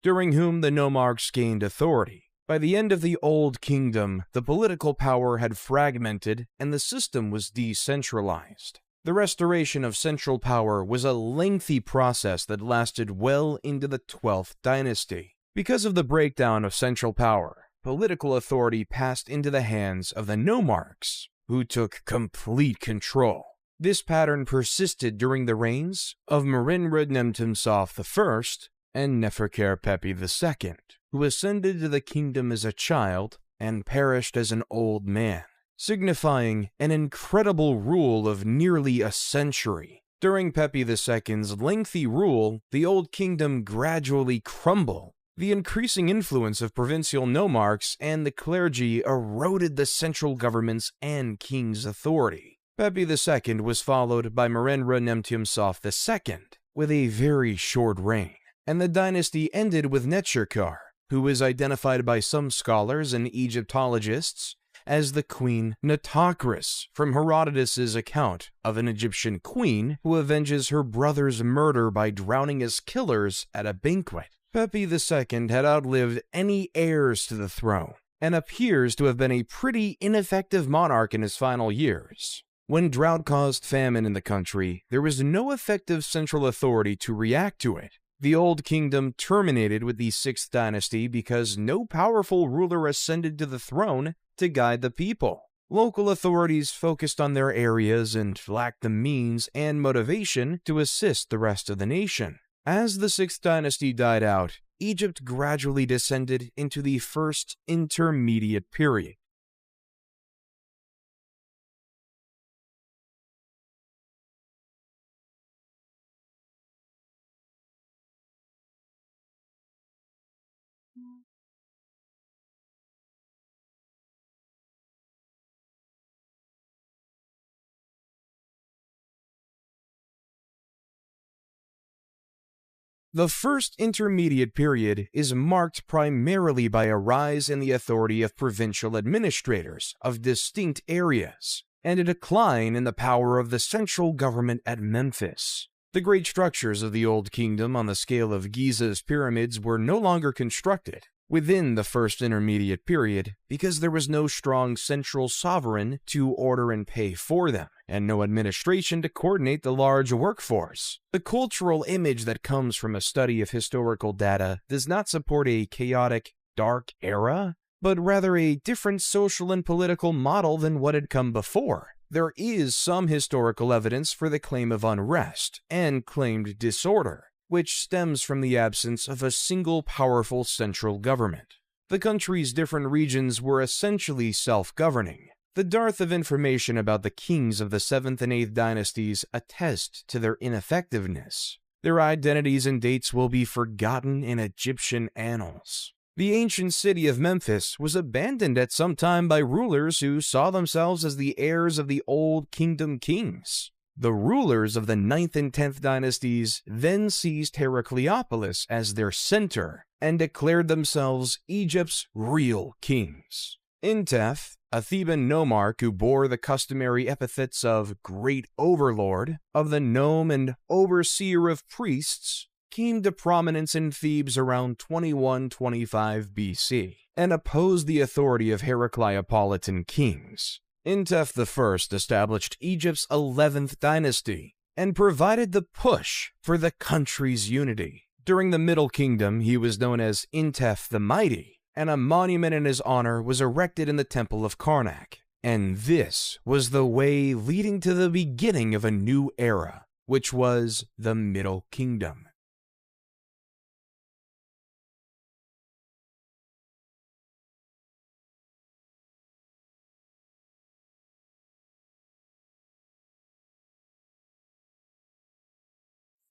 during whom the nomarchs gained authority. By the end of the Old Kingdom, the political power had fragmented and the system was decentralized. The restoration of central power was a lengthy process that lasted well into the 12th dynasty. Because of the breakdown of central power, political authority passed into the hands of the nomarchs, who took complete control. This pattern persisted during the reigns of Merenre-Nemtimsaf I and Neferkare-Pepi II, who ascended to the kingdom as a child and perished as an old man, signifying an incredible rule of nearly a century. During Pepi II's lengthy rule, the Old Kingdom gradually crumbled. The increasing influence of provincial nomarchs and the clergy eroded the central government's and king's authority. Pepi II was followed by Merenre-Nemtimsaf II, with a very short reign, and the dynasty ended with Necherkar, who is identified by some scholars and Egyptologists as the Queen Nitocris from Herodotus's account of an Egyptian queen who avenges her brother's murder by drowning his killers at a banquet. Pepi II had outlived any heirs to the throne, and appears to have been a pretty ineffective monarch in his final years. When drought caused famine in the country, there was no effective central authority to react to it. The Old Kingdom terminated with the 6th dynasty because no powerful ruler ascended to the throne to guide the people. Local authorities focused on their areas and lacked the means and motivation to assist the rest of the nation. As the 6th dynasty died out, Egypt gradually descended into the first intermediate period. The first intermediate period is marked primarily by a rise in the authority of provincial administrators of distinct areas, and a decline in the power of the central government at Memphis. The great structures of the Old Kingdom on the scale of Giza's pyramids were no longer constructed within the first intermediate period because there was no strong central sovereign to order and pay for them, and no administration to coordinate the large workforce. The cultural image that comes from a study of historical data does not support a chaotic, dark era, but rather a different social and political model than what had come before. There is some historical evidence for the claim of unrest and claimed disorder, which stems from the absence of a single powerful central government. The country's different regions were essentially self-governing. The dearth of information about the kings of the 7th and 8th dynasties attest to their ineffectiveness. Their identities and dates will be forgotten in Egyptian annals. The ancient city of Memphis was abandoned at some time by rulers who saw themselves as the heirs of the Old Kingdom kings. The rulers of the 9th and 10th dynasties then seized Heracleopolis as their center and declared themselves Egypt's real kings. Intef, a Theban nomarch who bore the customary epithets of Great Overlord, of the Nome, and Overseer of Priests, came to prominence in Thebes around 2125 BC and opposed the authority of Heracleopolitan kings. Intef I established Egypt's 11th dynasty and provided the push for the country's unity. During the Middle Kingdom, he was known as Intef the Mighty, and a monument in his honor was erected in the Temple of Karnak. And this was the way leading to the beginning of a new era, which was the Middle Kingdom.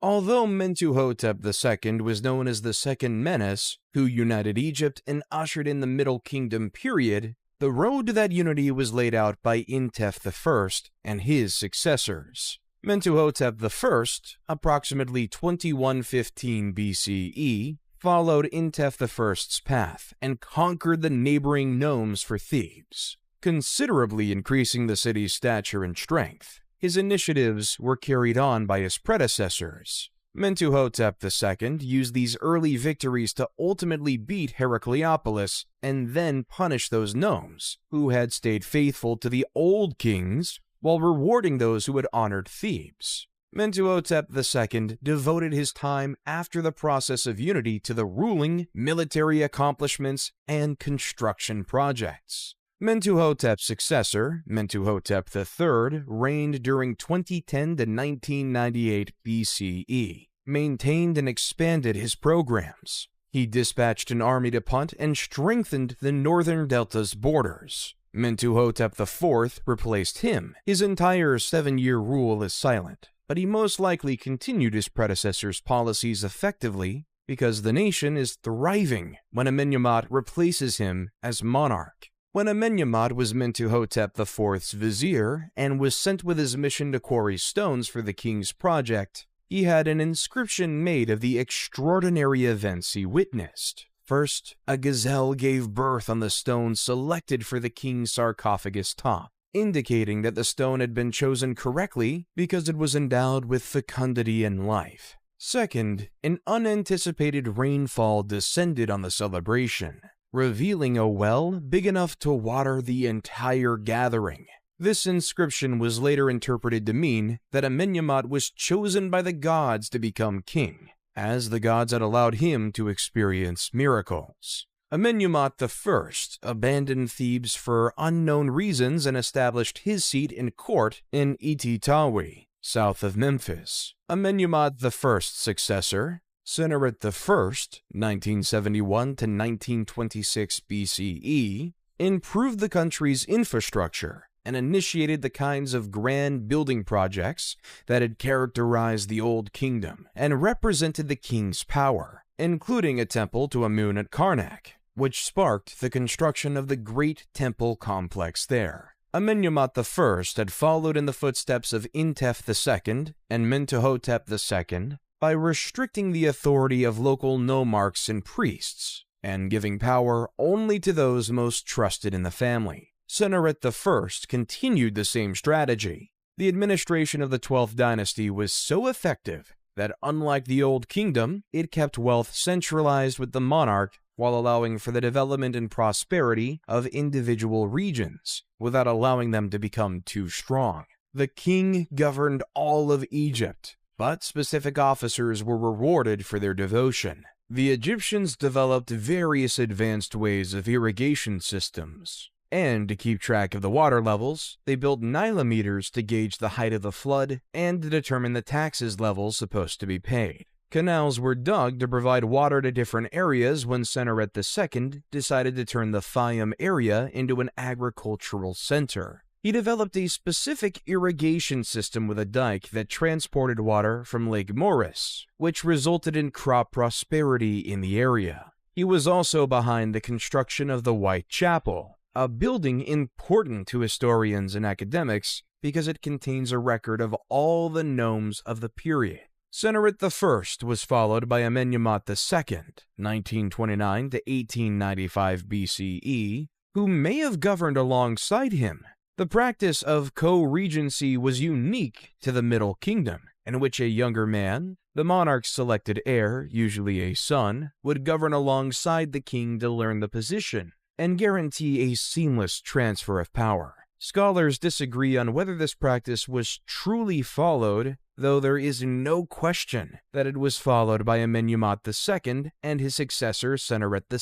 Although Mentuhotep II was known as the Second Menes, who united Egypt and ushered in the Middle Kingdom period, the road to that unity was laid out by Intef I and his successors. Mentuhotep I, approximately 2115 BCE, followed Intef I's path and conquered the neighboring nomes for Thebes, considerably increasing the city's stature and strength. His initiatives were carried on by his predecessors. Mentuhotep II used these early victories to ultimately beat Heracleopolis and then punish those nomes who had stayed faithful to the old kings while rewarding those who had honored Thebes. Mentuhotep II devoted his time after the process of unity to the ruling, military accomplishments, and construction projects. Mentuhotep's successor, Mentuhotep III, reigned during 2010 to 1998 BCE, maintained and expanded his programs. He dispatched an army to Punt and strengthened the northern delta's borders. Mentuhotep IV replaced him. His entire 7-year rule is silent, but he most likely continued his predecessor's policies effectively because the nation is thriving when Amenemhat replaces him as monarch. When Amenemhat was Mentuhotep IV's vizier and was sent with his mission to quarry stones for the king's project, he had an inscription made of the extraordinary events he witnessed. First, a gazelle gave birth on the stone selected for the king's sarcophagus top, indicating that the stone had been chosen correctly because it was endowed with fecundity and life. Second, an unanticipated rainfall descended on the celebration, revealing a well big enough to water the entire gathering. This inscription was later interpreted to mean that Amenemhat was chosen by the gods to become king, as the gods had allowed him to experience miracles. Amenemhat I abandoned Thebes for unknown reasons and established his seat and court in Ititawi, south of Memphis. Amenemhat I's successor, Sennacherib I, 1971 to 1926 BCE, improved the country's infrastructure and initiated the kinds of grand building projects that had characterized the Old Kingdom and represented the king's power, including a temple to Amun at Karnak, which sparked the construction of the Great Temple complex there. Amenemhat I had followed in the footsteps of Intef II and Mentuhotep II by restricting the authority of local nomarchs and priests, and giving power only to those most trusted in the family. Sennacherib I continued the same strategy. The administration of the 12th dynasty was so effective that, unlike the Old Kingdom, it kept wealth centralized with the monarch while allowing for the development and prosperity of individual regions, without allowing them to become too strong. The king governed all of Egypt, but specific officers were rewarded for their devotion. The Egyptians developed various advanced ways of irrigation systems, and to keep track of the water levels, they built nilometers to gauge the height of the flood and to determine the taxes levels supposed to be paid. Canals were dug to provide water to different areas when Sennacherib II decided to turn the Fayum area into an agricultural center. He developed a specific irrigation system with a dike that transported water from Lake Moeris, which resulted in crop prosperity in the area. He was also behind the construction of the White Chapel, a building important to historians and academics because it contains a record of all the nomes of the period. Sennacherib I was followed by Amenemhat II, 1929 to 1895 BCE, who may have governed alongside him. The practice of co-regency was unique to the Middle Kingdom, in which a younger man, the monarch's selected heir, usually a son, would govern alongside the king to learn the position and guarantee a seamless transfer of power. Scholars disagree on whether this practice was truly followed, though there is no question that it was followed by Amenemhat II and his successor Sennacherib II,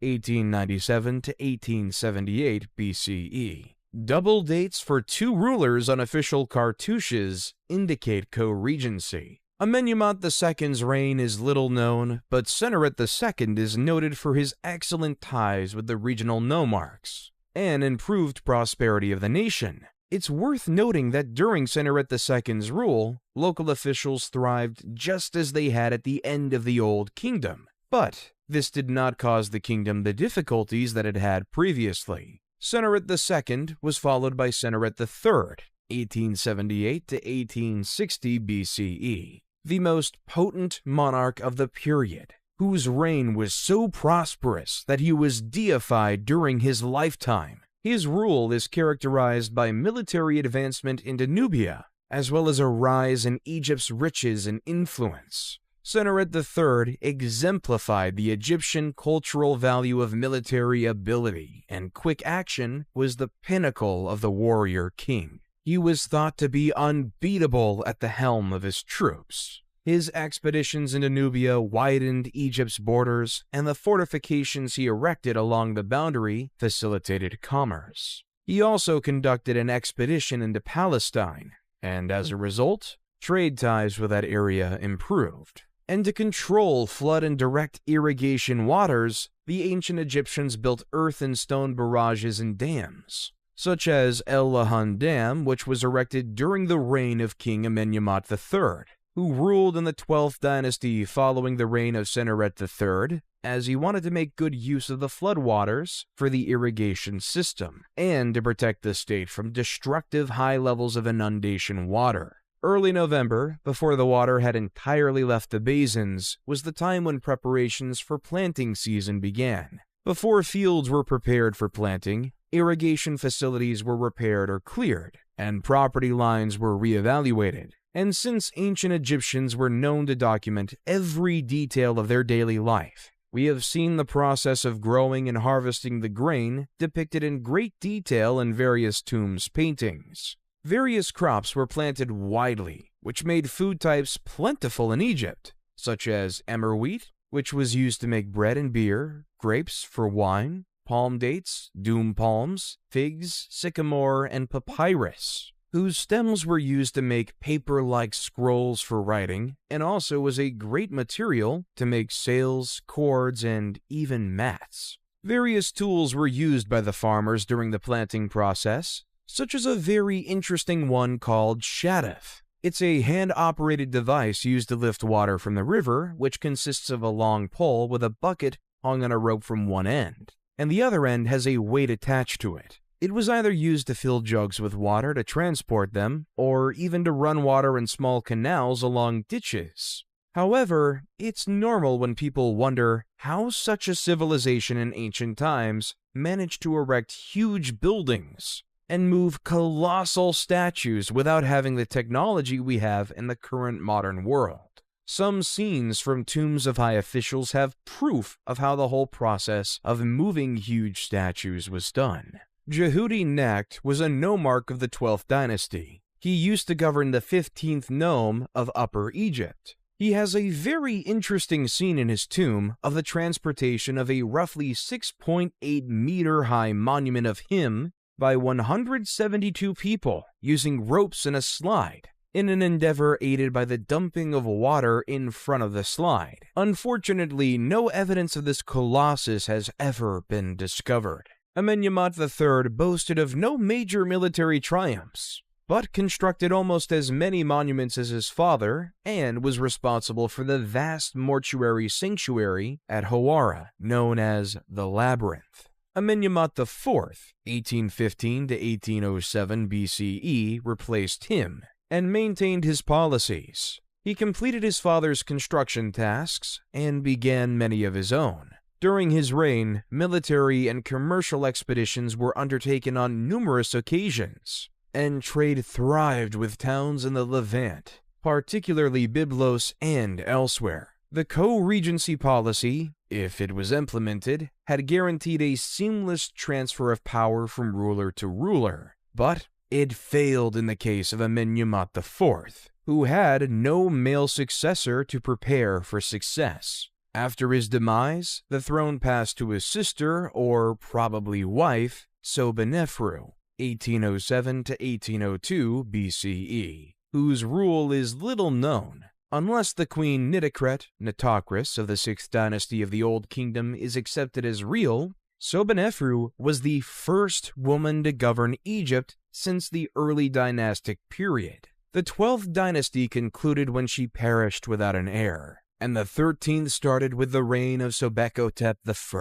1897 to 1878 BCE. Double dates for two rulers on official cartouches indicate co-regency. Amenemhat II's reign is little known, but Sennacherib II is noted for his excellent ties with the regional nomarchs and improved prosperity of the nation. It's worth noting that during Sennacherib II's rule, local officials thrived just as they had at the end of the Old Kingdom, but this did not cause the kingdom the difficulties that it had previously. Sennacherib II was followed by Sennacherib III, 1878 to 1860 BCE, the most potent monarch of the period, whose reign was so prosperous that he was deified during his lifetime. His rule is characterized by military advancement into Nubia, as well as a rise in Egypt's riches and influence. Sennacherib III exemplified the Egyptian cultural value of military ability, and quick action was the pinnacle of the warrior king. He was thought to be unbeatable at the helm of his troops. His expeditions into Nubia widened Egypt's borders, and the fortifications he erected along the boundary facilitated commerce. He also conducted an expedition into Palestine, and as a result, trade ties with that area improved. And to control flood and direct irrigation waters, the ancient Egyptians built earth and stone barrages and dams, such as El Lahan Dam, which was erected during the reign of King Amenemhat III, who ruled in the 12th dynasty following the reign of Sennacherib III, as he wanted to make good use of the floodwaters for the irrigation system, and to protect the state from destructive high levels of inundation water. Early November, before the water had entirely left the basins, was the time when preparations for planting season began. Before fields were prepared for planting, irrigation facilities were repaired or cleared, and property lines were reevaluated. And since ancient Egyptians were known to document every detail of their daily life, we have seen the process of growing and harvesting the grain depicted in great detail in various tombs paintings. Various crops were planted widely, which made food types plentiful in Egypt, such as emmer wheat, which was used to make bread and beer, grapes for wine, palm dates, doom palms, figs, sycamore, and papyrus, whose stems were used to make paper-like scrolls for writing, and also was a great material to make sails, cords, and even mats. Various tools were used by the farmers during the planting process, such as a very interesting one called shadaf. It's a hand-operated device used to lift water from the river, which consists of a long pole with a bucket hung on a rope from one end, and the other end has a weight attached to it. It was either used to fill jugs with water to transport them, or even to run water in small canals along ditches. However, it's normal when people wonder how such a civilization in ancient times managed to erect huge buildings and move colossal statues without having the technology we have in the current modern world. Some scenes from tombs of high officials have proof of how the whole process of moving huge statues was done. Jehudi Necht was a nomarch of the 12th dynasty. He used to govern the 15th nome of Upper Egypt. He has a very interesting scene in his tomb of the transportation of a roughly 6.8 meter high monument of him by 172 people using ropes and a slide, in an endeavor aided by the dumping of water in front of the slide. Unfortunately, no evidence of this colossus has ever been discovered. Amenemhat III boasted of no major military triumphs, but constructed almost as many monuments as his father, and was responsible for the vast mortuary sanctuary at Hawara, known as the Labyrinth. Amenemhat IV, 1815 to 1807 BCE, replaced him and maintained his policies. He completed his father's construction tasks and began many of his own. During his reign, military and commercial expeditions were undertaken on numerous occasions, and trade thrived with towns in the Levant, particularly Byblos and elsewhere. The co-regency policy, if it was implemented, had guaranteed a seamless transfer of power from ruler to ruler, but it failed in the case of Amenemhat IV, who had no male successor to prepare for success. After his demise, the throne passed to his sister, or probably wife, Sobonefru, 1807 to 1802 BCE, whose rule is little known. Unless the queen Nitocris of the 6th dynasty of the Old Kingdom is accepted as real, Sobonefru was the first woman to govern Egypt since the early dynastic period. The 12th dynasty concluded when she perished without an heir, and the 13th started with the reign of Sobekotep I,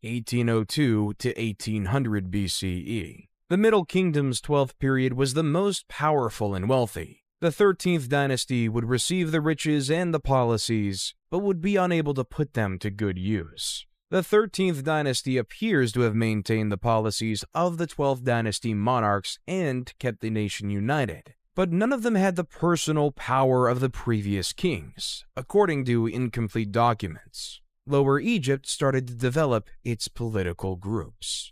1802 to 1800 BCE. The Middle Kingdom's 12th period was the most powerful and wealthy. The 13th dynasty would receive the riches and the policies, but would be unable to put them to good use. The 13th dynasty appears to have maintained the policies of the 12th dynasty monarchs and kept the nation united, but none of them had the personal power of the previous kings, according to incomplete documents. Lower Egypt started to develop its political groups.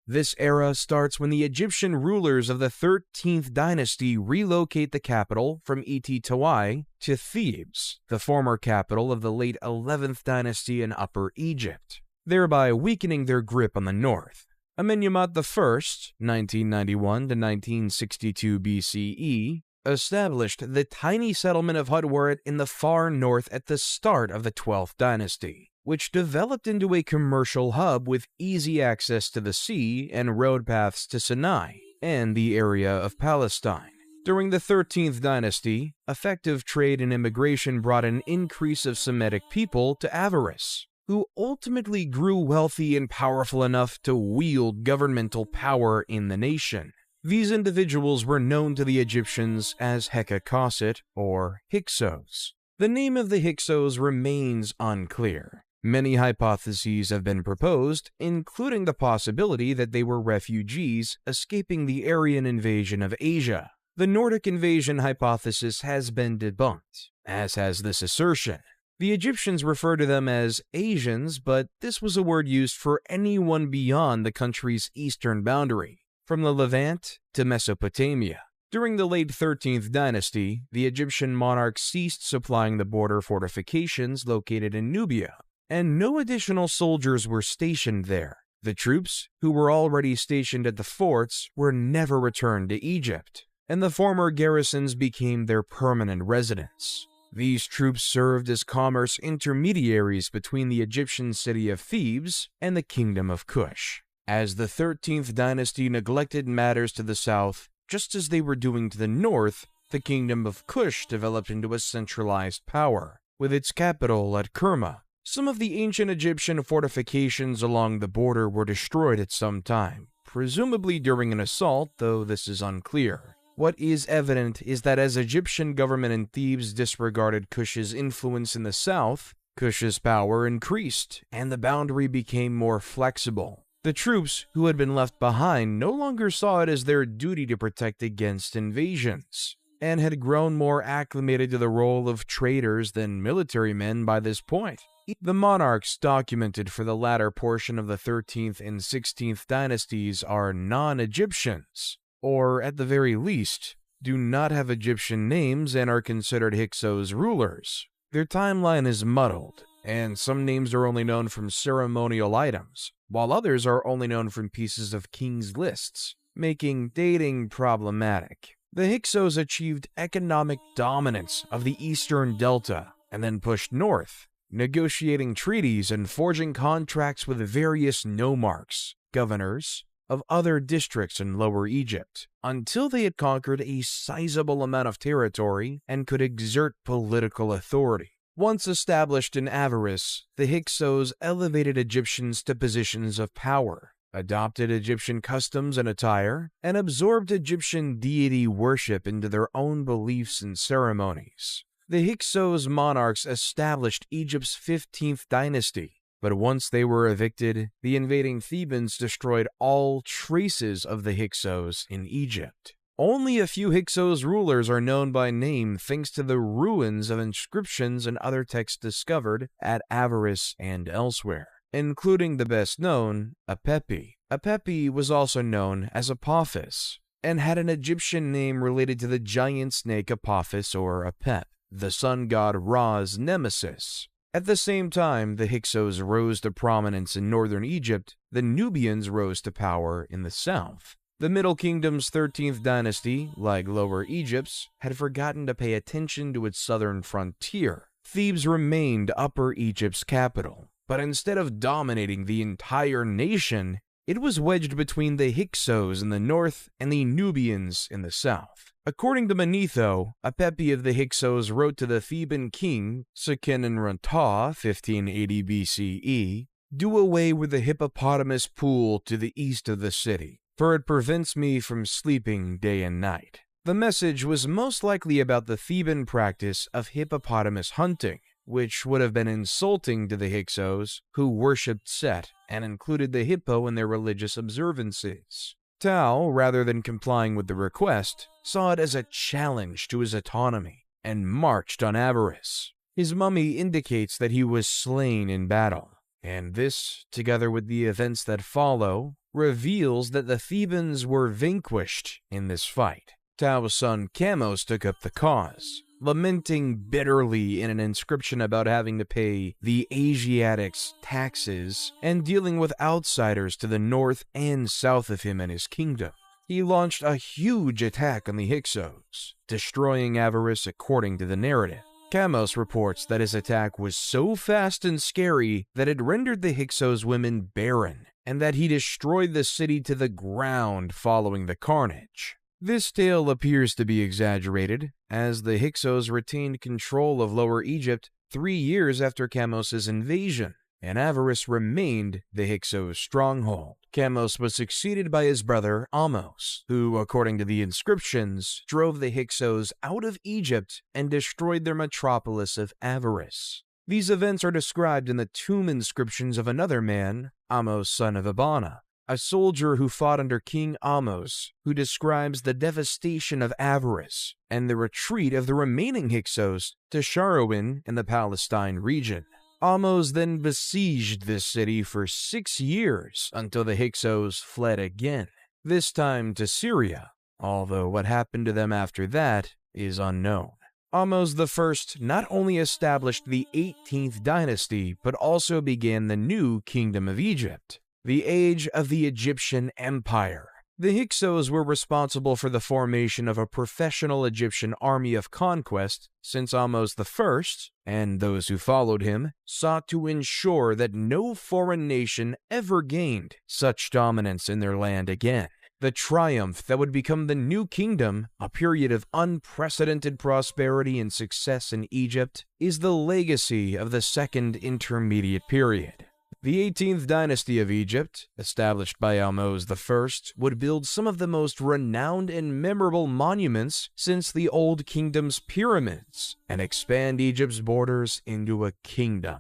This era starts when the Egyptian rulers of the 13th dynasty relocate the capital from Tawai to Thebes, the former capital of the late 11th dynasty in Upper Egypt, thereby weakening their grip on the north. Amenemhat I, 1991 to 1962 BCE, established the tiny settlement of Hudwarat in the far north at the start of the 12th dynasty, which developed into a commercial hub with easy access to the sea and road paths to Sinai and the area of Palestine. During the 13th dynasty, effective trade and immigration brought an increase of Semitic people to Avaris, who ultimately grew wealthy and powerful enough to wield governmental power in the nation. These individuals were known to the Egyptians as Hekakosset or Hyksos. The name of the Hyksos remains unclear. Many hypotheses have been proposed, including the possibility that they were refugees escaping the Aryan invasion of Asia. The Nordic invasion hypothesis has been debunked, as has this assertion. The Egyptians refer to them as Asians, but this was a word used for anyone beyond the country's eastern boundary, from the Levant to Mesopotamia. During the late 13th dynasty, the Egyptian monarch ceased supplying the border fortifications located in Nubia, and no additional soldiers were stationed there. The troops, who were already stationed at the forts, were never returned to Egypt, and the former garrisons became their permanent residence. These troops served as commerce intermediaries between the Egyptian city of Thebes and the kingdom of Kush. As the 13th dynasty neglected matters to the south, just as they were doing to the north, the kingdom of Kush developed into a centralized power, with its capital at Kerma. Some of the ancient Egyptian fortifications along the border were destroyed at some time, presumably during an assault, though this is unclear. What is evident is that as Egyptian government in Thebes disregarded Kush's influence in the south, Kush's power increased, and the boundary became more flexible. The troops who had been left behind no longer saw it as their duty to protect against invasions, and had grown more acclimated to the role of traders than military men by this point. The monarchs documented for the latter portion of the 13th and 16th dynasties are non-Egyptians, or at the very least, do not have Egyptian names and are considered Hyksos rulers. Their timeline is muddled, and some names are only known from ceremonial items, while others are only known from pieces of kings' lists, making dating problematic. The Hyksos achieved economic dominance of the eastern delta and then pushed north, negotiating treaties and forging contracts with various nomarchs, governors of other districts in Lower Egypt until they had conquered a sizable amount of territory and could exert political authority. Once established in Avaris, the Hyksos elevated Egyptians to positions of power, adopted Egyptian customs and attire, and absorbed Egyptian deity worship into their own beliefs and ceremonies. The Hyksos monarchs established Egypt's 15th dynasty, but once they were evicted, the invading Thebans destroyed all traces of the Hyksos in Egypt. Only a few Hyksos rulers are known by name thanks to the ruins of inscriptions and other texts discovered at Avaris and elsewhere, including the best known, Apepi. Apepi was also known as Apophis, and had an Egyptian name related to the giant snake Apophis or Apep, the sun god Ra's nemesis. At the same time the Hyksos rose to prominence in northern Egypt, the Nubians rose to power in the south. The Middle Kingdom's 13th dynasty, like Lower Egypt's, had forgotten to pay attention to its southern frontier. Thebes remained Upper Egypt's capital, but instead of dominating the entire nation, it was wedged between the Hyksos in the north and the Nubians in the south. According to Manetho, Apepi of the Hyksos wrote to the Theban king, Seqenenrentah, 1580 BCE, "Do away with the hippopotamus pool to the east of the city, for it prevents me from sleeping day and night." The message was most likely about the Theban practice of hippopotamus hunting, which would have been insulting to the Hyksos, who worshipped Set and included the hippo in their religious observances. Tao, rather than complying with the request, saw it as a challenge to his autonomy and marched on Avaris. His mummy indicates that he was slain in battle, and this, together with the events that follow, reveals that the Thebans were vanquished in this fight. Tao's son Chamos took up the cause, lamenting bitterly in an inscription about having to pay the Asiatics taxes and dealing with outsiders to the north and south of him and his kingdom. He launched a huge attack on the Hyksos, destroying Avaris according to the narrative. Chamos reports that his attack was so fast and scary that it rendered the Hyksos women barren, and that he destroyed the city to the ground following the carnage. This tale appears to be exaggerated, as the Hyksos retained control of Lower Egypt 3 years after Chamos' invasion, and Avaris remained the Hyksos' stronghold. Chamos was succeeded by his brother Ahmose, who, according to the inscriptions, drove the Hyksos out of Egypt and destroyed their metropolis of Avaris. These events are described in the tomb inscriptions of another man, Ahmose son of Abana, a soldier who fought under King Ahmose, who describes the devastation of Avaris and the retreat of the remaining Hyksos to Sharawin in the Palestine region. Ahmose then besieged this city for 6 years until the Hyksos fled again, this time to Syria, although what happened to them after that is unknown. Ahmose I not only established the 18th dynasty, but also began the new Kingdom of Egypt, the age of the Egyptian Empire. The Hyksos were responsible for the formation of a professional Egyptian army of conquest, since Ahmose I, and those who followed him, sought to ensure that no foreign nation ever gained such dominance in their land again. The triumph that would become the new kingdom, a period of unprecedented prosperity and success in Egypt, is the legacy of the Second Intermediate Period. The 18th dynasty of Egypt, established by Ahmose I, would build some of the most renowned and memorable monuments since the Old Kingdom's pyramids, and expand Egypt's borders into a kingdom.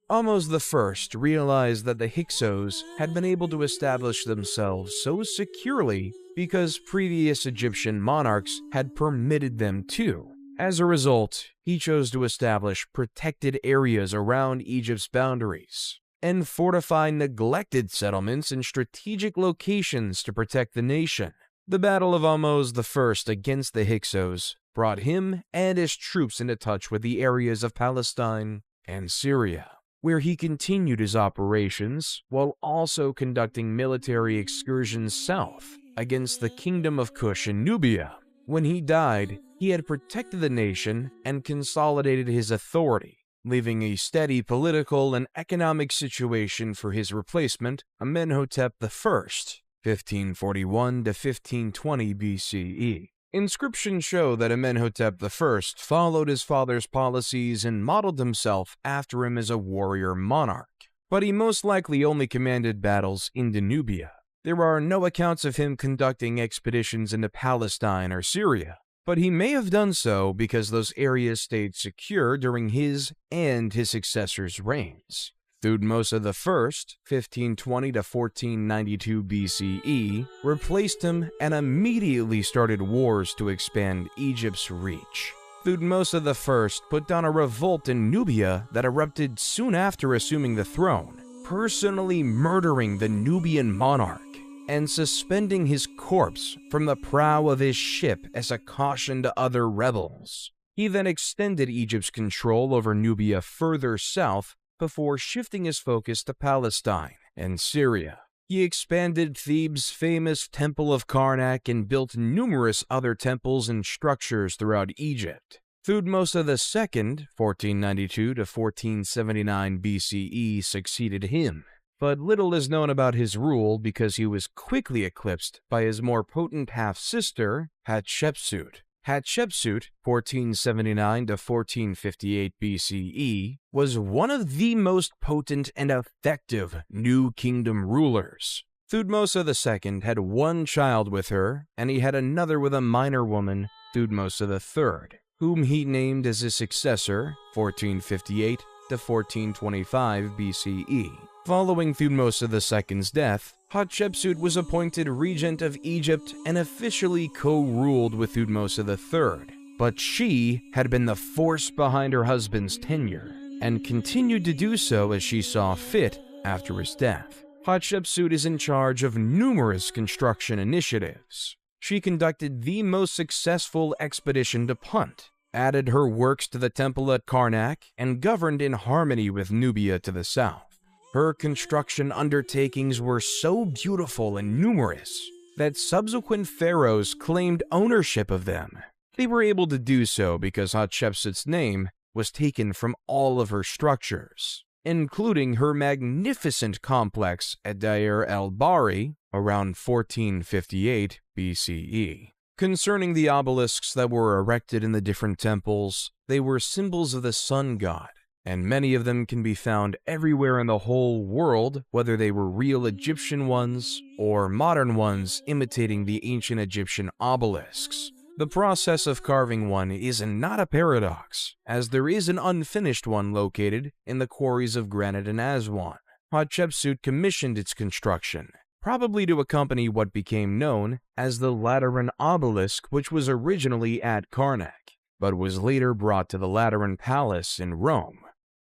Ahmose I realized that the Hyksos had been able to establish themselves so securely because previous Egyptian monarchs had permitted them to. As a result, he chose to establish protected areas around Egypt's boundaries and fortify neglected settlements in strategic locations to protect the nation. The Battle of Ahmose I against the Hyksos brought him and his troops into touch with the areas of Palestine and Syria, where he continued his operations while also conducting military excursions south against the Kingdom of Kush and Nubia. When he died, he had protected the nation and consolidated his authority, leaving a steady political and economic situation for his replacement, Amenhotep I, 1541 to 1520 BCE. Inscriptions show that Amenhotep I followed his father's policies and modeled himself after him as a warrior monarch, but he most likely only commanded battles in Nubia. There are no accounts of him conducting expeditions into Palestine or Syria, but he may have done so because those areas stayed secure during his and his successors' reigns. Thutmose I, 1520 to 1492 BCE, replaced him and immediately started wars to expand Egypt's reach. Thutmose I put down a revolt in Nubia that erupted soon after assuming the throne, personally murdering the Nubian monarch and suspending his corpse from the prow of his ship as a caution to other rebels. He then extended Egypt's control over Nubia further south before shifting his focus to Palestine and Syria. He expanded Thebes' famous Temple of Karnak and built numerous other temples and structures throughout Egypt. Thutmose II, 1492 to 1479 BCE, succeeded him, but little is known about his rule because he was quickly eclipsed by his more potent half-sister, Hatshepsut. Hatshepsut, 1479 to 1458 BCE, was one of the most potent and effective New Kingdom rulers. Thutmose II had one child with her, and he had another with a minor woman, Thutmose III, whom he named as his successor, 1458 to 1425 BCE. Following Thutmose II's death, Hatshepsut was appointed regent of Egypt and officially co-ruled with Thutmose III, but she had been the force behind her husband's tenure and continued to do so as she saw fit after his death. Hatshepsut is in charge of numerous construction initiatives. She conducted the most successful expedition to Punt, added her works to the temple at Karnak, and governed in harmony with Nubia to the south. Her construction undertakings were so beautiful and numerous that subsequent pharaohs claimed ownership of them. They were able to do so because Hatshepsut's name was taken from all of her structures, including her magnificent complex at Deir el-Bahri around 1458 BCE. Concerning the obelisks that were erected in the different temples, they were symbols of the sun god, and many of them can be found everywhere in the whole world, whether they were real Egyptian ones or modern ones imitating the ancient Egyptian obelisks. The process of carving one is not a paradox, as there is an unfinished one located in the quarries of granite in Aswan. Hatshepsut commissioned its construction, probably to accompany what became known as the Lateran obelisk, which was originally at Karnak, but was later brought to the Lateran Palace in Rome.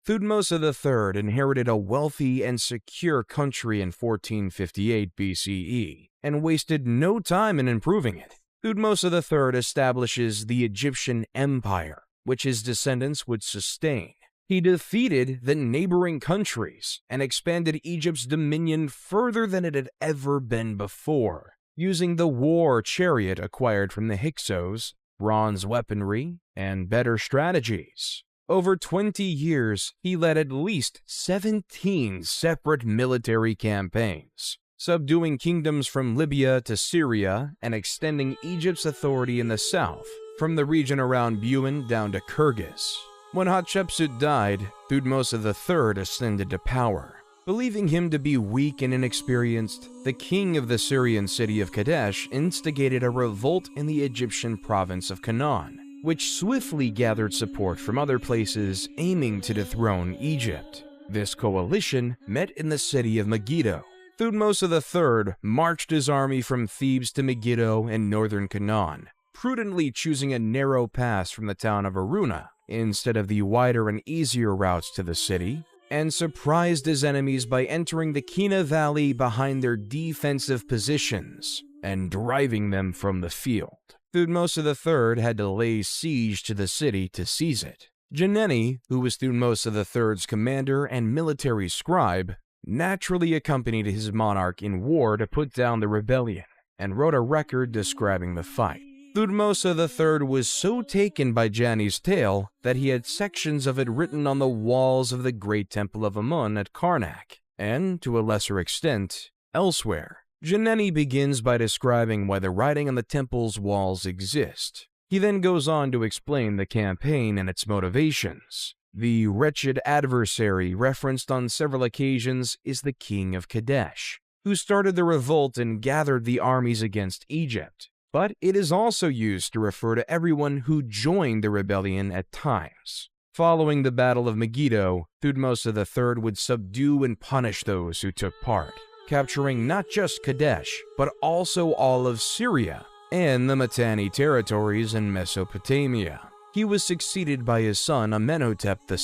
Thutmose III inherited a wealthy and secure country in 1458 BCE, and wasted no time in improving it. Thutmose III establishes the Egyptian Empire, which his descendants would sustain. He defeated the neighboring countries and expanded Egypt's dominion further than it had ever been before, using the war chariot acquired from the Hyksos, bronze weaponry, and better strategies. Over 20 years, he led at least 17 separate military campaigns, subduing kingdoms from Libya to Syria and extending Egypt's authority in the south, from the region around Buin down to Kyrgyz. When Hatshepsut died, Thutmose III ascended to power. Believing him to be weak and inexperienced, the king of the Syrian city of Kadesh instigated a revolt in the Egyptian province of Canaan, which swiftly gathered support from other places aiming to dethrone Egypt. This coalition met in the city of Megiddo. Thutmose III marched his army from Thebes to Megiddo in northern Canaan, prudently choosing a narrow pass from the town of Aruna instead of the wider and easier routes to the city, and surprised his enemies by entering the Kina Valley behind their defensive positions and driving them from the field. Thutmose III had to lay siege to the city to seize it. Geneni, who was Thutmose III's commander and military scribe, naturally accompanied his monarch in war to put down the rebellion, and wrote a record describing the fight. Thutmose III was so taken by Jani's tale that he had sections of it written on the walls of the Great Temple of Amun at Karnak, and, to a lesser extent, elsewhere. Geneni begins by describing why the writing on the temple's walls exist. He then goes on to explain the campaign and its motivations. The wretched adversary referenced on several occasions is the king of Kadesh, who started the revolt and gathered the armies against Egypt. But it is also used to refer to everyone who joined the rebellion at times. Following the Battle of Megiddo, Thutmose III would subdue and punish those who took part, capturing not just Kadesh, but also all of Syria and the Mitanni territories in Mesopotamia. He was succeeded by his son Amenhotep II,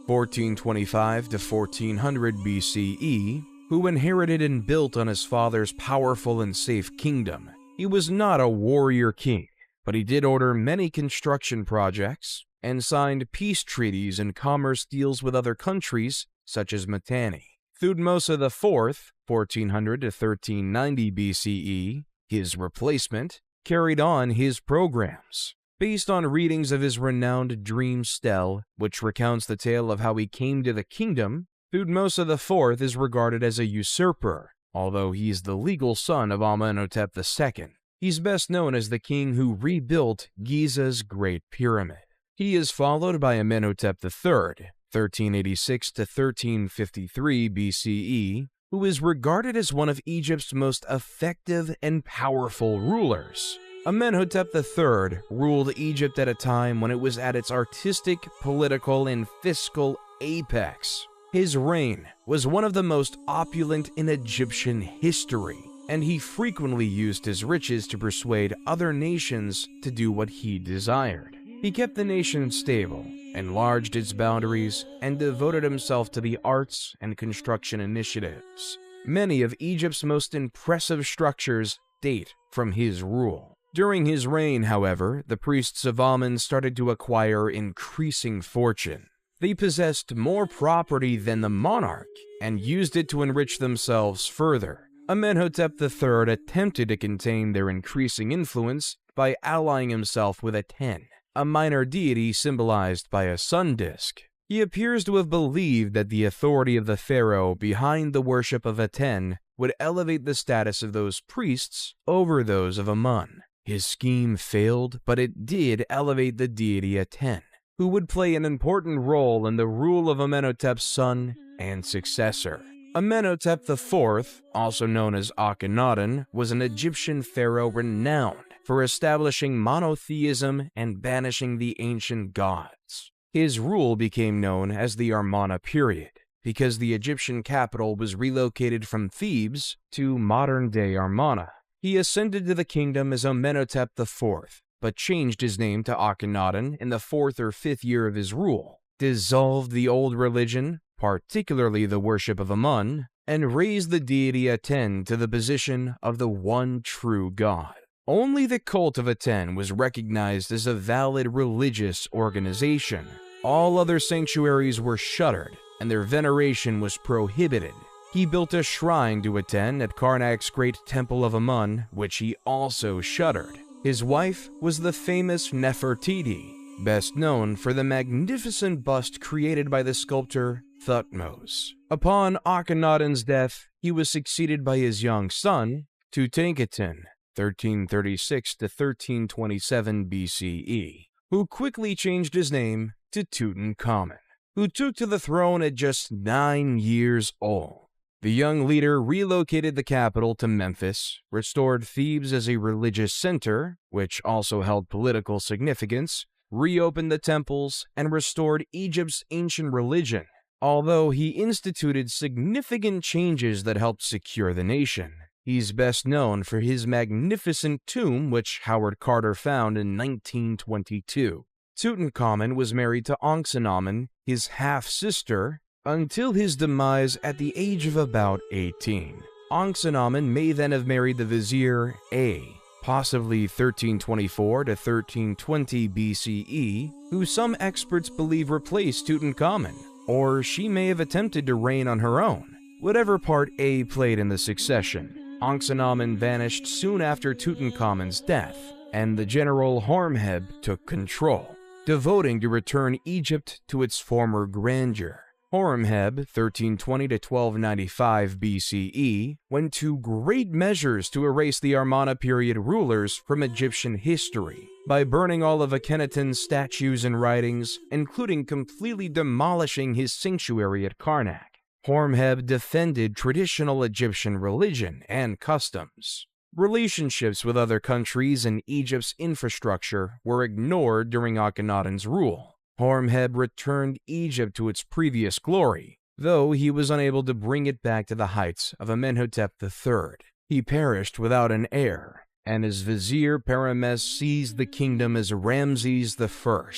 1425 to 1400 BCE, who inherited and built on his father's powerful and safe kingdom. He was not a warrior king, but he did order many construction projects and signed peace treaties and commerce deals with other countries, such as Mitanni. Thutmose IV, 1400 to 1390 BCE, his replacement, carried on his programs. Based on readings of his renowned dream stele, which recounts the tale of how he came to the kingdom, Thutmose IV is regarded as a usurper, although he is the legal son of Amenhotep II. He's best known as the king who rebuilt Giza's Great Pyramid. He is followed by Amenhotep III, 1386 to 1353 BCE, who is regarded as one of Egypt's most effective and powerful rulers. Amenhotep III ruled Egypt at a time when it was at its artistic, political, and fiscal apex. His reign was one of the most opulent in Egyptian history, and he frequently used his riches to persuade other nations to do what he desired. He kept the nation stable, enlarged its boundaries, and devoted himself to the arts and construction initiatives. Many of Egypt's most impressive structures date from his rule. During his reign, however, the priests of Amun started to acquire increasing fortune. They possessed more property than the monarch and used it to enrich themselves further. Amenhotep III attempted to contain their increasing influence by allying himself with Aten, a minor deity symbolized by a sun disk. He appears to have believed that the authority of the pharaoh behind the worship of Aten would elevate the status of those priests over those of Amun. His scheme failed, but it did elevate the deity Aten, who would play an important role in the rule of Amenhotep's son and successor. Amenhotep IV, also known as Akhenaten, was an Egyptian pharaoh renowned for establishing monotheism and banishing the ancient gods. His rule became known as the Amarna period, because the Egyptian capital was relocated from Thebes to modern-day Amarna. He ascended to the kingdom as Amenhotep IV, but changed his name to Akhenaten in the 4th or 5th year of his rule, dissolved the old religion, particularly the worship of Amun, and raised the deity Aten to the position of the one true god. Only the cult of Aten was recognized as a valid religious organization. All other sanctuaries were shuttered, and their veneration was prohibited. He built a shrine to Aten at Karnak's Great Temple of Amun, which he also shuttered. His wife was the famous Nefertiti, best known for the magnificent bust created by the sculptor Thutmose. Upon Akhenaten's death, he was succeeded by his young son, Tutankhaten, 1336 to 1327 BCE, who quickly changed his name to Tutankhamun, who took to the throne at just 9 years old. The young leader relocated the capital to Memphis, restored Thebes as a religious center, which also held political significance, reopened the temples, and restored Egypt's ancient religion, although he instituted significant changes that helped secure the nation. He's best known for his magnificent tomb, which Howard Carter found in 1922. Tutankhamun was married to Ankhsenamun, his half-sister, until his demise at the age of about 18. Ankhsenamun may then have married the vizier A, possibly 1324 to 1320 BCE, who some experts believe replaced Tutankhamun, or she may have attempted to reign on her own. Whatever part A played in the succession, Ankhsenamun vanished soon after Tutankhamun's death, and the general Horemheb took control, devoting to return Egypt to its former grandeur. Horemheb, 1320 to 1295 BCE, went to great measures to erase the Amarna period rulers from Egyptian history by burning all of Akhenaten's statues and writings, including completely demolishing his sanctuary at Karnak. Horemheb defended traditional Egyptian religion and customs. Relationships with other countries and Egypt's infrastructure were ignored during Akhenaten's rule. Horemheb returned Egypt to its previous glory, though he was unable to bring it back to the heights of Amenhotep III. He perished without an heir, and his vizier Parames seized the kingdom as Ramses I,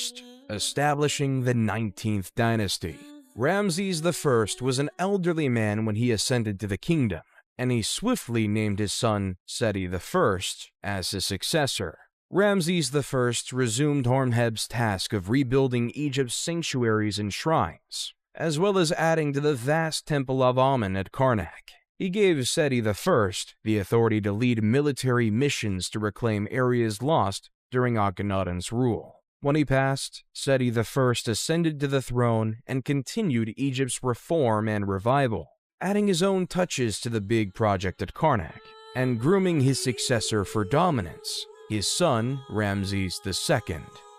establishing the 19th dynasty. Ramses I was an elderly man when he ascended to the kingdom, and he swiftly named his son Seti I as his successor. Ramses I resumed Horemheb's task of rebuilding Egypt's sanctuaries and shrines, as well as adding to the vast temple of Amun at Karnak. He gave Seti I the authority to lead military missions to reclaim areas lost during Akhenaten's rule. When he passed, Seti I ascended to the throne and continued Egypt's reform and revival, adding his own touches to the big project at Karnak, and grooming his successor for dominance, his son Ramses II,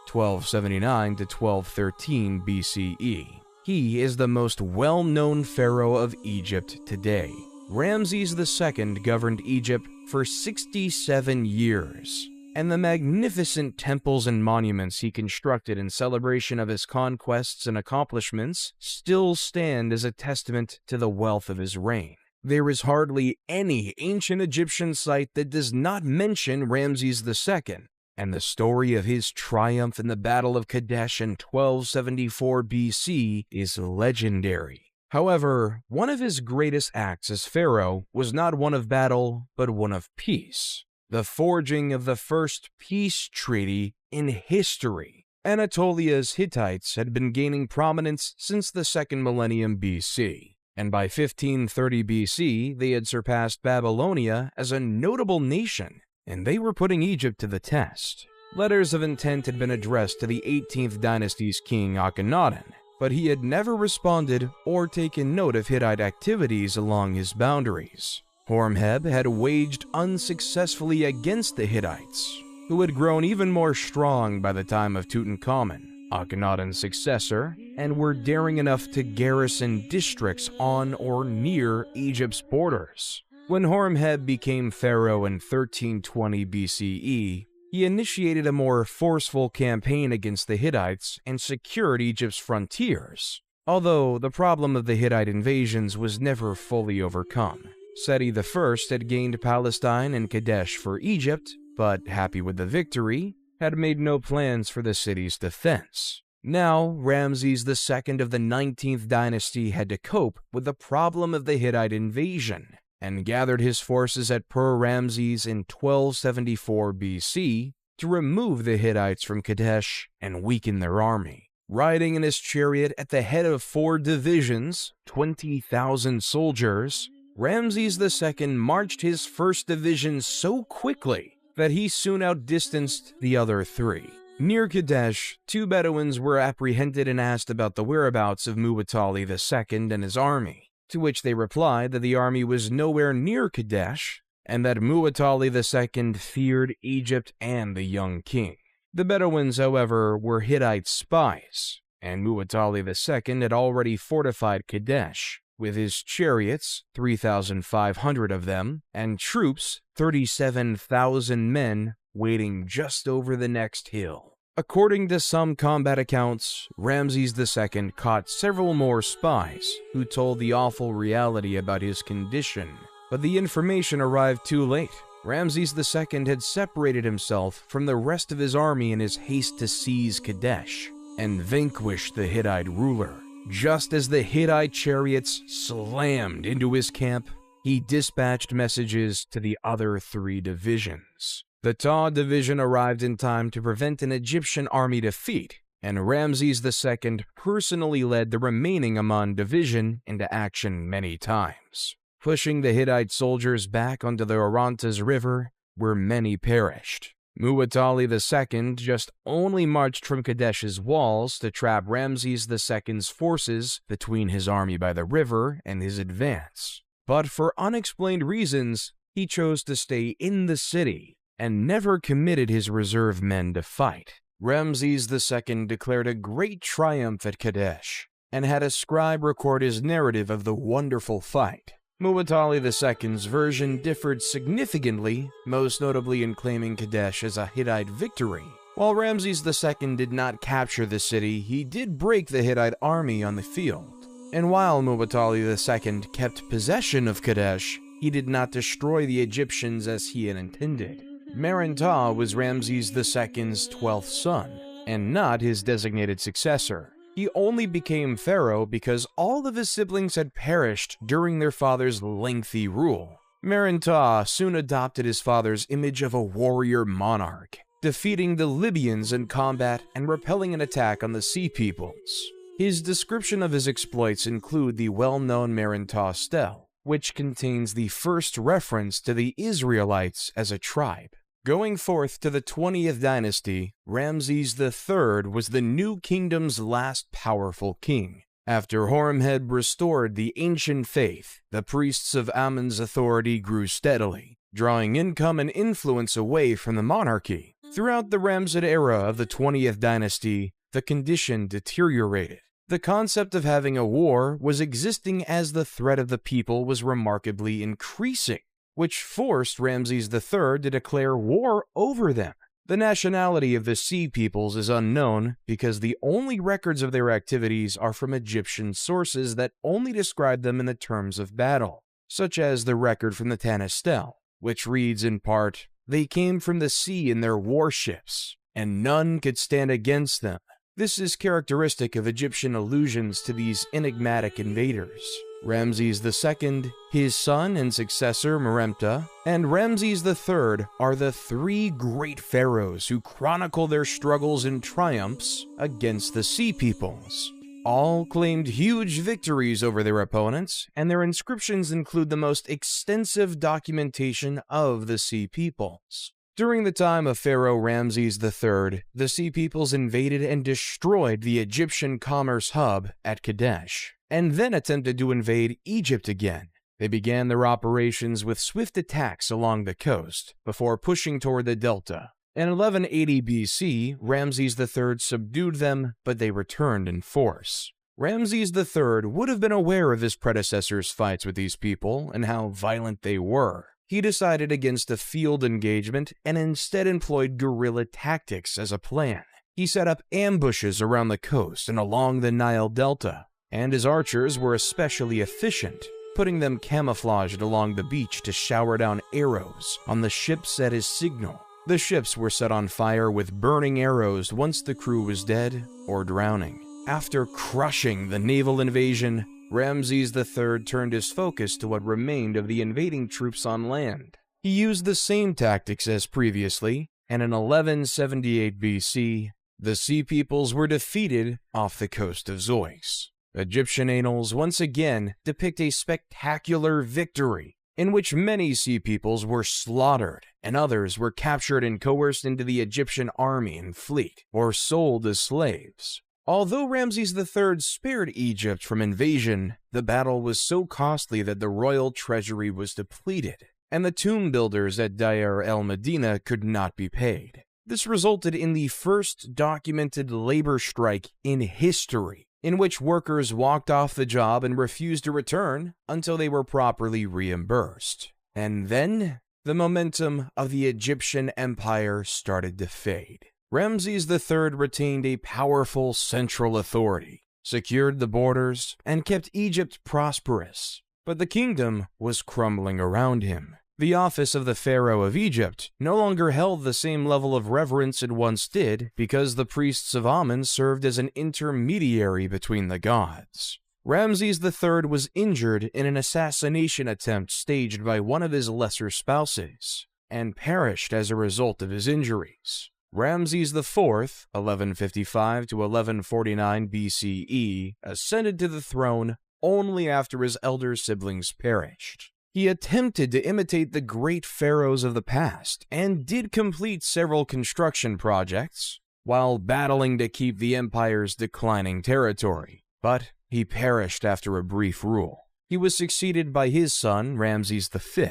1279 to 1213 BCE. He is the most well-known pharaoh of Egypt today. Ramses II governed Egypt for 67 years, and the magnificent temples and monuments he constructed in celebration of his conquests and accomplishments still stand as a testament to the wealth of his reign. There is hardly any ancient Egyptian site that does not mention Ramses II, and the story of his triumph in the Battle of Kadesh in 1274 BC is legendary. However, one of his greatest acts as pharaoh was not one of battle, but one of peace. The forging of the first peace treaty in history. Anatolia's Hittites had been gaining prominence since the 2nd millennium BC, and by 1530 BC they had surpassed Babylonia as a notable nation, and they were putting Egypt to the test. Letters of intent had been addressed to the 18th dynasty's king Akhenaten, but he had never responded or taken note of Hittite activities along his boundaries. Horemheb had waged unsuccessfully against the Hittites, who had grown even more strong by the time of Tutankhamun, Akhenaten's successor, and were daring enough to garrison districts on or near Egypt's borders. When Horemheb became pharaoh in 1320 BCE, he initiated a more forceful campaign against the Hittites and secured Egypt's frontiers, although the problem of the Hittite invasions was never fully overcome. Seti I had gained Palestine and Kadesh for Egypt, but happy with the victory, had made no plans for the city's defense. Now, Ramses II of the 19th dynasty had to cope with the problem of the Hittite invasion, and gathered his forces at Pur-Ramses in 1274 BC to remove the Hittites from Kadesh and weaken their army. Riding in his chariot at the head of 4 divisions, 20,000 soldiers, Ramses II marched his first division so quickly that he soon outdistanced the other 3. Near Kadesh, 2 Bedouins were apprehended and asked about the whereabouts of Muwatalli II and his army, to which they replied that the army was nowhere near Kadesh, and that Muwatalli II feared Egypt and the young king. The Bedouins, however, were Hittite spies, and Muwatalli II had already fortified Kadesh, with his chariots, 3,500 of them, and troops, 37,000 men, waiting just over the next hill. According to some combat accounts, Ramses II caught several more spies who told the awful reality about his condition, but the information arrived too late. Ramses II had separated himself from the rest of his army in his haste to seize Kadesh and vanquish the Hittite ruler. Just as the Hittite chariots slammed into his camp, he dispatched messages to the other 3 divisions. The Ta division arrived in time to prevent an Egyptian army defeat, and Ramses II personally led the remaining Aman division into action many times, pushing the Hittite soldiers back onto the Orontes River, where many perished. Muwatalli II just only marched from Kadesh's walls to trap Ramses II's forces between his army by the river and his advance. But for unexplained reasons, he chose to stay in the city and never committed his reserve men to fight. Ramses II declared a great triumph at Kadesh and had a scribe record his narrative of the wonderful fight. Muwatalli II's version differed significantly, most notably in claiming Kadesh as a Hittite victory. While Ramses II did not capture the city, he did break the Hittite army on the field. And while Muwatalli II kept possession of Kadesh, he did not destroy the Egyptians as he had intended. Merenptah was Ramses II's 12th son, and not his designated successor. He only became pharaoh because all of his siblings had perished during their father's lengthy rule. Merenptah soon adopted his father's image of a warrior monarch, defeating the Libyans in combat and repelling an attack on the Sea Peoples. His description of his exploits include the well-known Merenptah stele, which contains the first reference to the Israelites as a tribe. Going forth to the 20th dynasty, Ramses III was the new kingdom's last powerful king. After Horemheb restored the ancient faith, the priests of Amun's authority grew steadily, drawing income and influence away from the monarchy. Throughout the Ramessid era of the 20th dynasty, the condition deteriorated. The concept of having a war was existing as the threat of the people was remarkably increasing, which forced Ramses III to declare war over them. The nationality of the Sea Peoples is unknown because the only records of their activities are from Egyptian sources that only describe them in the terms of battle, such as the record from the Tanis stele, which reads in part, "They came from the sea in their warships, and none could stand against them." This is characteristic of Egyptian allusions to these enigmatic invaders. Ramses II, his son and successor Merenptah, and Ramses III are the three great pharaohs who chronicle their struggles and triumphs against the Sea Peoples. All claimed huge victories over their opponents, and their inscriptions include the most extensive documentation of the Sea Peoples. During the time of Pharaoh Ramses III, the Sea Peoples invaded and destroyed the Egyptian commerce hub at Kadesh, and then attempted to invade Egypt again. They began their operations with swift attacks along the coast, before pushing toward the delta. In 1180 BC, Ramses III subdued them, but they returned in force. Ramses III would have been aware of his predecessor's fights with these people and how violent they were. He decided against a field engagement and instead employed guerrilla tactics as a plan. He set up ambushes around the coast and along the Nile Delta, and his archers were especially efficient, putting them camouflaged along the beach to shower down arrows on the ships at his signal. The ships were set on fire with burning arrows once the crew was dead or drowning. After crushing the naval invasion, Ramses III turned his focus to what remained of the invading troops on land. He used the same tactics as previously, and in 1178 BC, the Sea Peoples were defeated off the coast of Zeus. Egyptian annals once again depict a spectacular victory, in which many Sea Peoples were slaughtered, and others were captured and coerced into the Egyptian army and fleet, or sold as slaves. Although Ramses III spared Egypt from invasion, the battle was so costly that the royal treasury was depleted, and the tomb builders at Deir el-Medina could not be paid. This resulted in the first documented labor strike in history, in which workers walked off the job and refused to return until they were properly reimbursed. And then, the momentum of the Egyptian empire started to fade. Ramses III retained a powerful central authority, secured the borders, and kept Egypt prosperous. But the kingdom was crumbling around him. The office of the Pharaoh of Egypt no longer held the same level of reverence it once did because the priests of Amun served as an intermediary between the gods. Ramses III was injured in an assassination attempt staged by one of his lesser spouses. and perished as a result of his injuries. Ramses IV, 1155 to 1149 BCE, ascended to the throne only after his elder siblings perished. He attempted to imitate the great pharaohs of the past and did complete several construction projects while battling to keep the empire's declining territory, but he perished after a brief rule. He was succeeded by his son, Ramses V,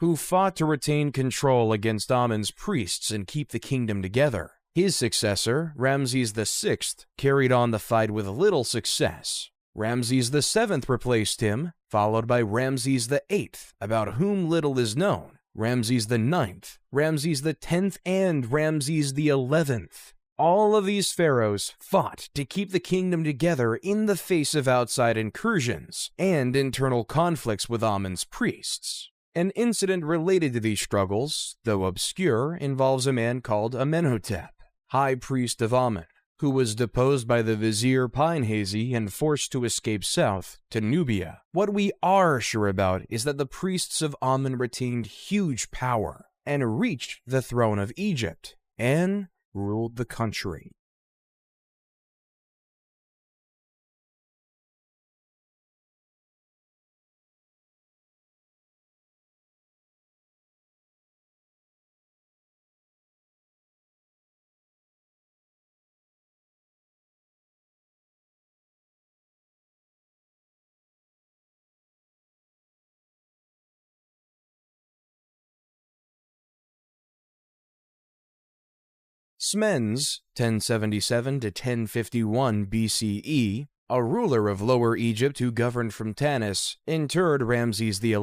who fought to retain control against Amun's priests and keep the kingdom together. His successor, Ramses VI, carried on the fight with little success. Ramses VII replaced him, followed by Ramses VIII, about whom little is known, Ramses IX, Ramses X, and Ramses XI. All of these pharaohs fought to keep the kingdom together in the face of outside incursions and internal conflicts with Amun's priests. An incident related to these struggles, though obscure, involves a man called Amenhotep, high priest of Amun, who was deposed by the vizier Pinehasi and forced to escape south to Nubia. What we are sure about is that the priests of Amun retained huge power and reached the throne of Egypt and ruled the country. Smendes, 1077 to 1051 BCE, a ruler of Lower Egypt who governed from Tanis, interred Ramses XI.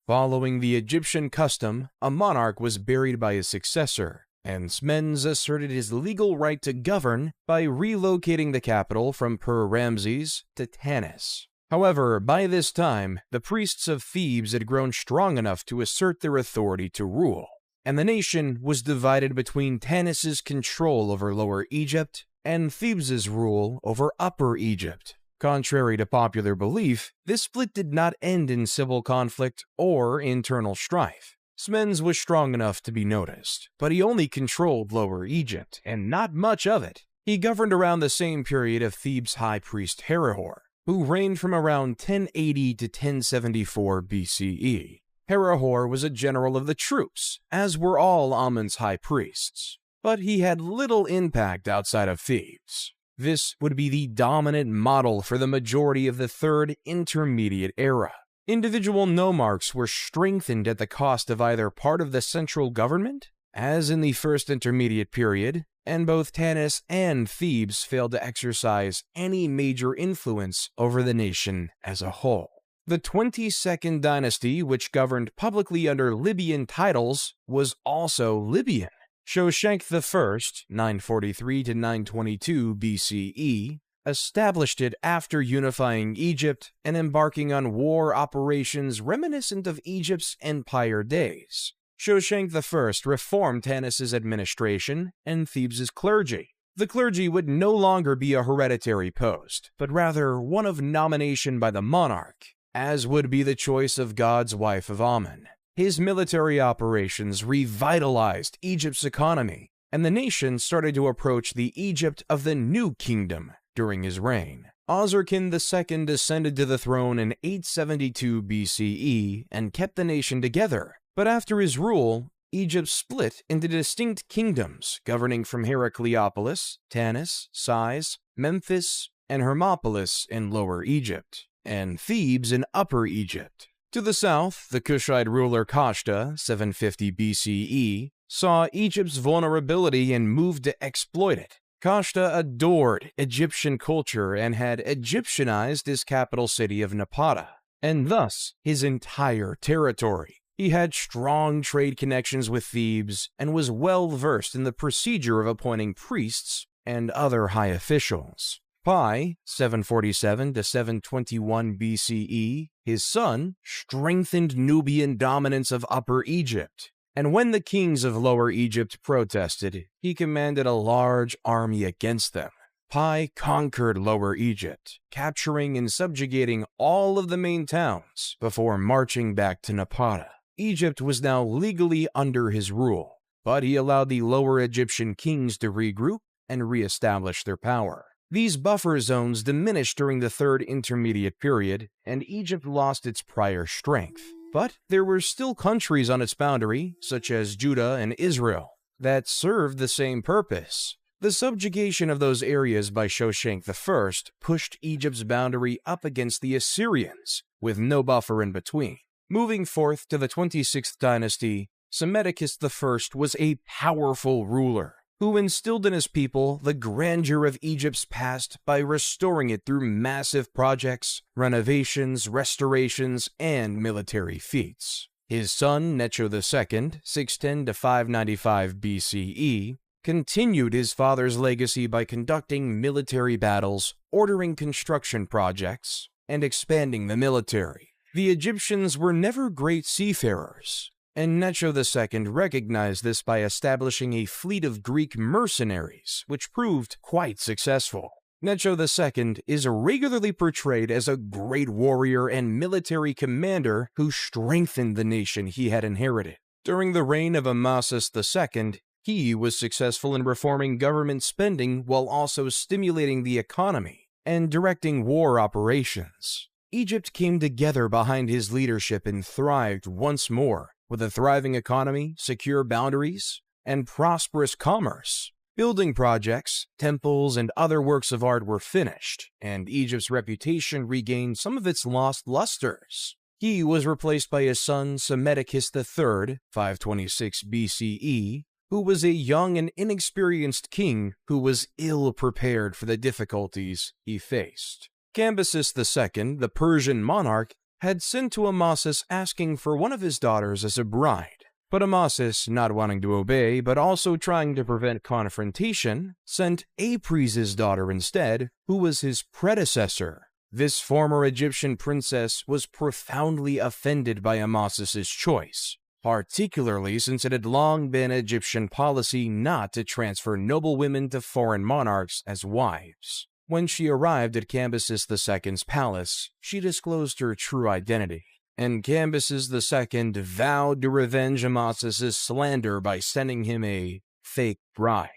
Following the Egyptian custom, a monarch was buried by his successor, and Smendes asserted his legal right to govern by relocating the capital from Per-Ramses to Tanis. However, by this time, the priests of Thebes had grown strong enough to assert their authority to rule, and the nation was divided between Tanis's control over Lower Egypt and Thebes's rule over Upper Egypt. Contrary to popular belief, this split did not end in civil conflict or internal strife. Smendes was strong enough to be noticed, but he only controlled Lower Egypt, and not much of it. He governed around the same period of Thebes' high priest Herihor, who reigned from around 1080 to 1074 BCE. Herihor was a general of the troops, as were all Amun's high priests, but he had little impact outside of Thebes. This would be the dominant model for the majority of the Third Intermediate Era. Individual nomarchs were strengthened at the cost of either part of the central government, as in the First Intermediate Period, and both Tanis and Thebes failed to exercise any major influence over the nation as a whole. The 22nd dynasty, which governed publicly under Libyan titles, was also Libyan. Shoshenq I, 943 to 922 BCE, established it after unifying Egypt and embarking on war operations reminiscent of Egypt's empire days. Shoshenq I reformed Tanis's administration and Thebes's clergy. The clergy would no longer be a hereditary post, but rather one of nomination by the monarch, as would be the choice of God's wife of Amun. His military operations revitalized Egypt's economy, and the nation started to approach the Egypt of the New Kingdom during his reign. Osirkin II ascended to the throne in 872 BCE and kept the nation together, but after his rule, Egypt split into distinct kingdoms governing from Heracleopolis, Tanis, Sais, Memphis, and Hermopolis in Lower Egypt, and Thebes in Upper Egypt. To the south, the Kushite ruler Kashta, 750 BCE, saw Egypt's vulnerability and moved to exploit it. Kashta adored Egyptian culture and had Egyptianized his capital city of Napata, and thus his entire territory. He had strong trade connections with Thebes and was well versed in the procedure of appointing priests and other high officials. Pi, 747 to 721 BCE, his son, strengthened Nubian dominance of Upper Egypt, and when the kings of Lower Egypt protested, he commanded a large army against them. Pi conquered Lower Egypt, capturing and subjugating all of the main towns before marching back to Napata. Egypt was now legally under his rule, but he allowed the lower Egyptian kings to regroup and re-establish their power. These buffer zones diminished during the Third Intermediate Period, and Egypt lost its prior strength. But there were still countries on its boundary, such as Judah and Israel, that served the same purpose. The subjugation of those areas by Shoshenq I pushed Egypt's boundary up against the Assyrians, with no buffer in between. Moving forth to the 26th dynasty, Psammetichus I was a powerful ruler who instilled in his people the grandeur of Egypt's past by restoring it through massive projects, renovations, restorations, and military feats. His son, Necho II, 610 to 595 BCE, continued his father's legacy by conducting military battles, ordering construction projects, and expanding the military. The Egyptians were never great seafarers, and Necho II recognized this by establishing a fleet of Greek mercenaries, which proved quite successful. Necho II is regularly portrayed as a great warrior and military commander who strengthened the nation he had inherited. During the reign of Amasis II, he was successful in reforming government spending while also stimulating the economy and directing war operations. Egypt came together behind his leadership and thrived once more, with a thriving economy, secure boundaries, and prosperous commerce. Building projects, temples, and other works of art were finished, and Egypt's reputation regained some of its lost lusters. He was replaced by his son Psammetichus III, 526 BCE, who was a young and inexperienced king who was ill-prepared for the difficulties he faced. Cambyses II, the Persian monarch, had sent to Amasis asking for one of his daughters as a bride. But Amasis, not wanting to obey but also trying to prevent confrontation, sent Apries' daughter instead, who was his predecessor. This former Egyptian princess was profoundly offended by Amasis' choice, particularly since it had long been Egyptian policy not to transfer noble women to foreign monarchs as wives. When she arrived at Cambyses II's palace, she disclosed her true identity, and Cambyses II vowed to revenge Amasis' slander by sending him a fake bride.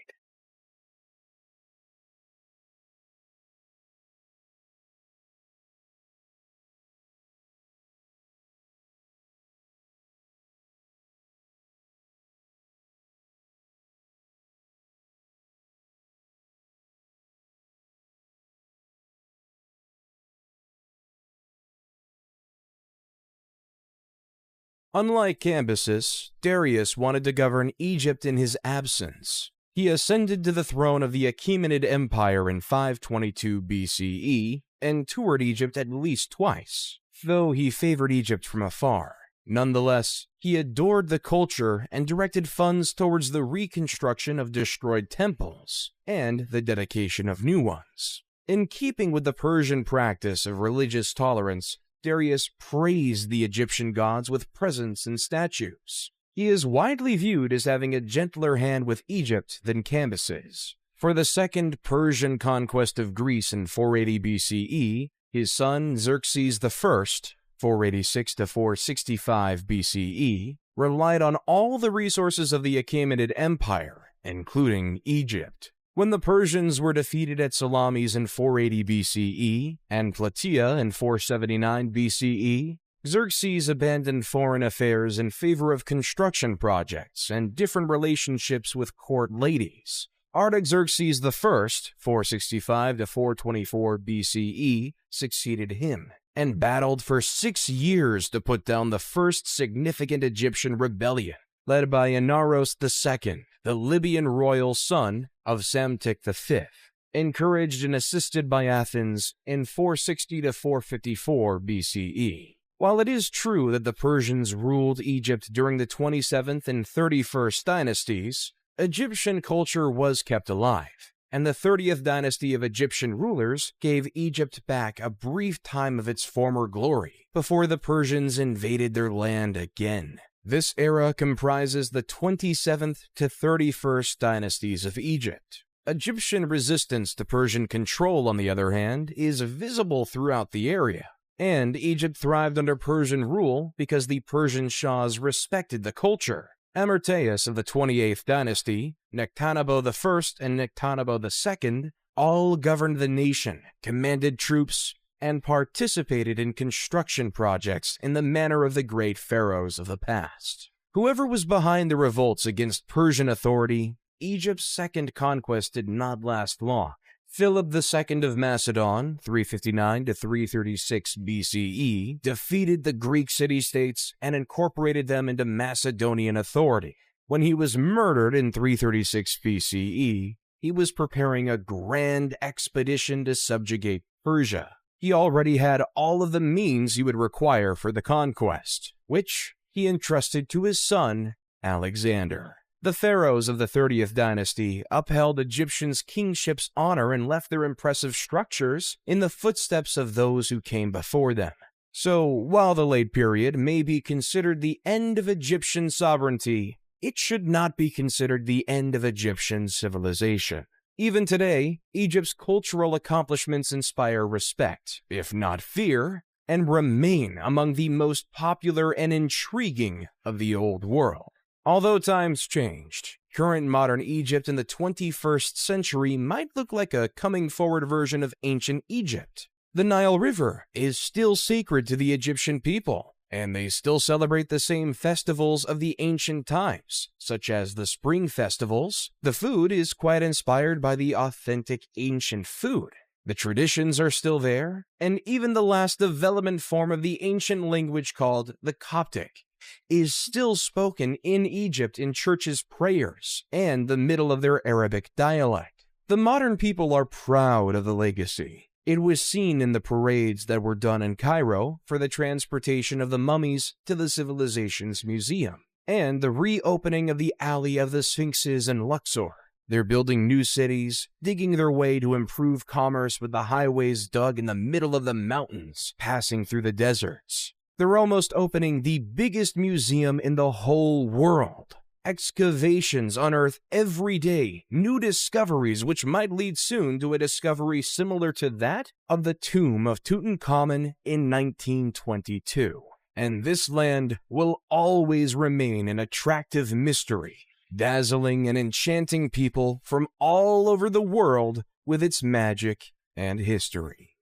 Unlike Cambyses, Darius wanted to govern Egypt in his absence. He ascended to the throne of the Achaemenid Empire in 522 BCE and toured Egypt at least twice, though he favored Egypt from afar. Nonetheless, he adored the culture and directed funds towards the reconstruction of destroyed temples and the dedication of new ones. In keeping with the Persian practice of religious tolerance, Darius praised the Egyptian gods with presents and statues. He is widely viewed as having a gentler hand with Egypt than Cambyses. For the second Persian conquest of Greece in 480 BCE, his son Xerxes I, 486 to 465 BCE, relied on all the resources of the Achaemenid Empire, including Egypt. When the Persians were defeated at Salamis in 480 BCE and Plataea in 479 BCE, Xerxes abandoned foreign affairs in favor of construction projects and different relationships with court ladies. Artaxerxes I, 465 to 424 BCE, succeeded him and battled for 6 years to put down the first significant Egyptian rebellion, led by Inaros II, the Libyan royal son of Psamtik V, encouraged and assisted by Athens in 460 to 454 BCE. While it is true that the Persians ruled Egypt during the 27th and 31st dynasties, Egyptian culture was kept alive, and the 30th dynasty of Egyptian rulers gave Egypt back a brief time of its former glory before the Persians invaded their land again. This era comprises the 27th to 31st dynasties of Egypt. Egyptian resistance to Persian control, on the other hand, is visible throughout the area. And Egypt thrived under Persian rule because the Persian Shahs respected the culture. Amarteus of the 28th dynasty, Nectanebo I and Nectanebo II all governed the nation, commanded troops, and participated in construction projects in the manner of the great pharaohs of the past. Whoever was behind the revolts against Persian authority, Egypt's second conquest did not last long. Philip II of Macedon, 359 to 336 BCE, defeated the Greek city-states and incorporated them into Macedonian authority. When he was murdered in 336 BCE, he was preparing a grand expedition to subjugate Persia. He already had all of the means he would require for the conquest, which he entrusted to his son, Alexander. The pharaohs of the 30th dynasty upheld Egyptians' kingship's honor and left their impressive structures in the footsteps of those who came before them. So, while the late period may be considered the end of Egyptian sovereignty, it should not be considered the end of Egyptian civilization. Even today, Egypt's cultural accomplishments inspire respect, if not fear, and remain among the most popular and intriguing of the old world. Although times changed, current modern Egypt in the 21st century might look like a coming forward version of ancient Egypt. The Nile River is still sacred to the Egyptian people, and they still celebrate the same festivals of the ancient times, such as the spring festivals. The food is quite inspired by the authentic ancient food. The traditions are still there, and even the last development form of the ancient language called the Coptic is still spoken in Egypt in churches' prayers and the middle of their Arabic dialect. The modern people are proud of the legacy. It was seen in the parades that were done in Cairo for the transportation of the mummies to the civilization's museum, and the reopening of the Alley of the Sphinxes in Luxor. They're building new cities, digging their way to improve commerce with the highways dug in the middle of the mountains, passing through the deserts. They're almost opening the biggest museum in the whole world. Excavations unearth every day new discoveries which might lead soon to a discovery similar to that of the tomb of Tutankhamun in 1922. And this land will always remain an attractive mystery, dazzling and enchanting people from all over the world with its magic and history.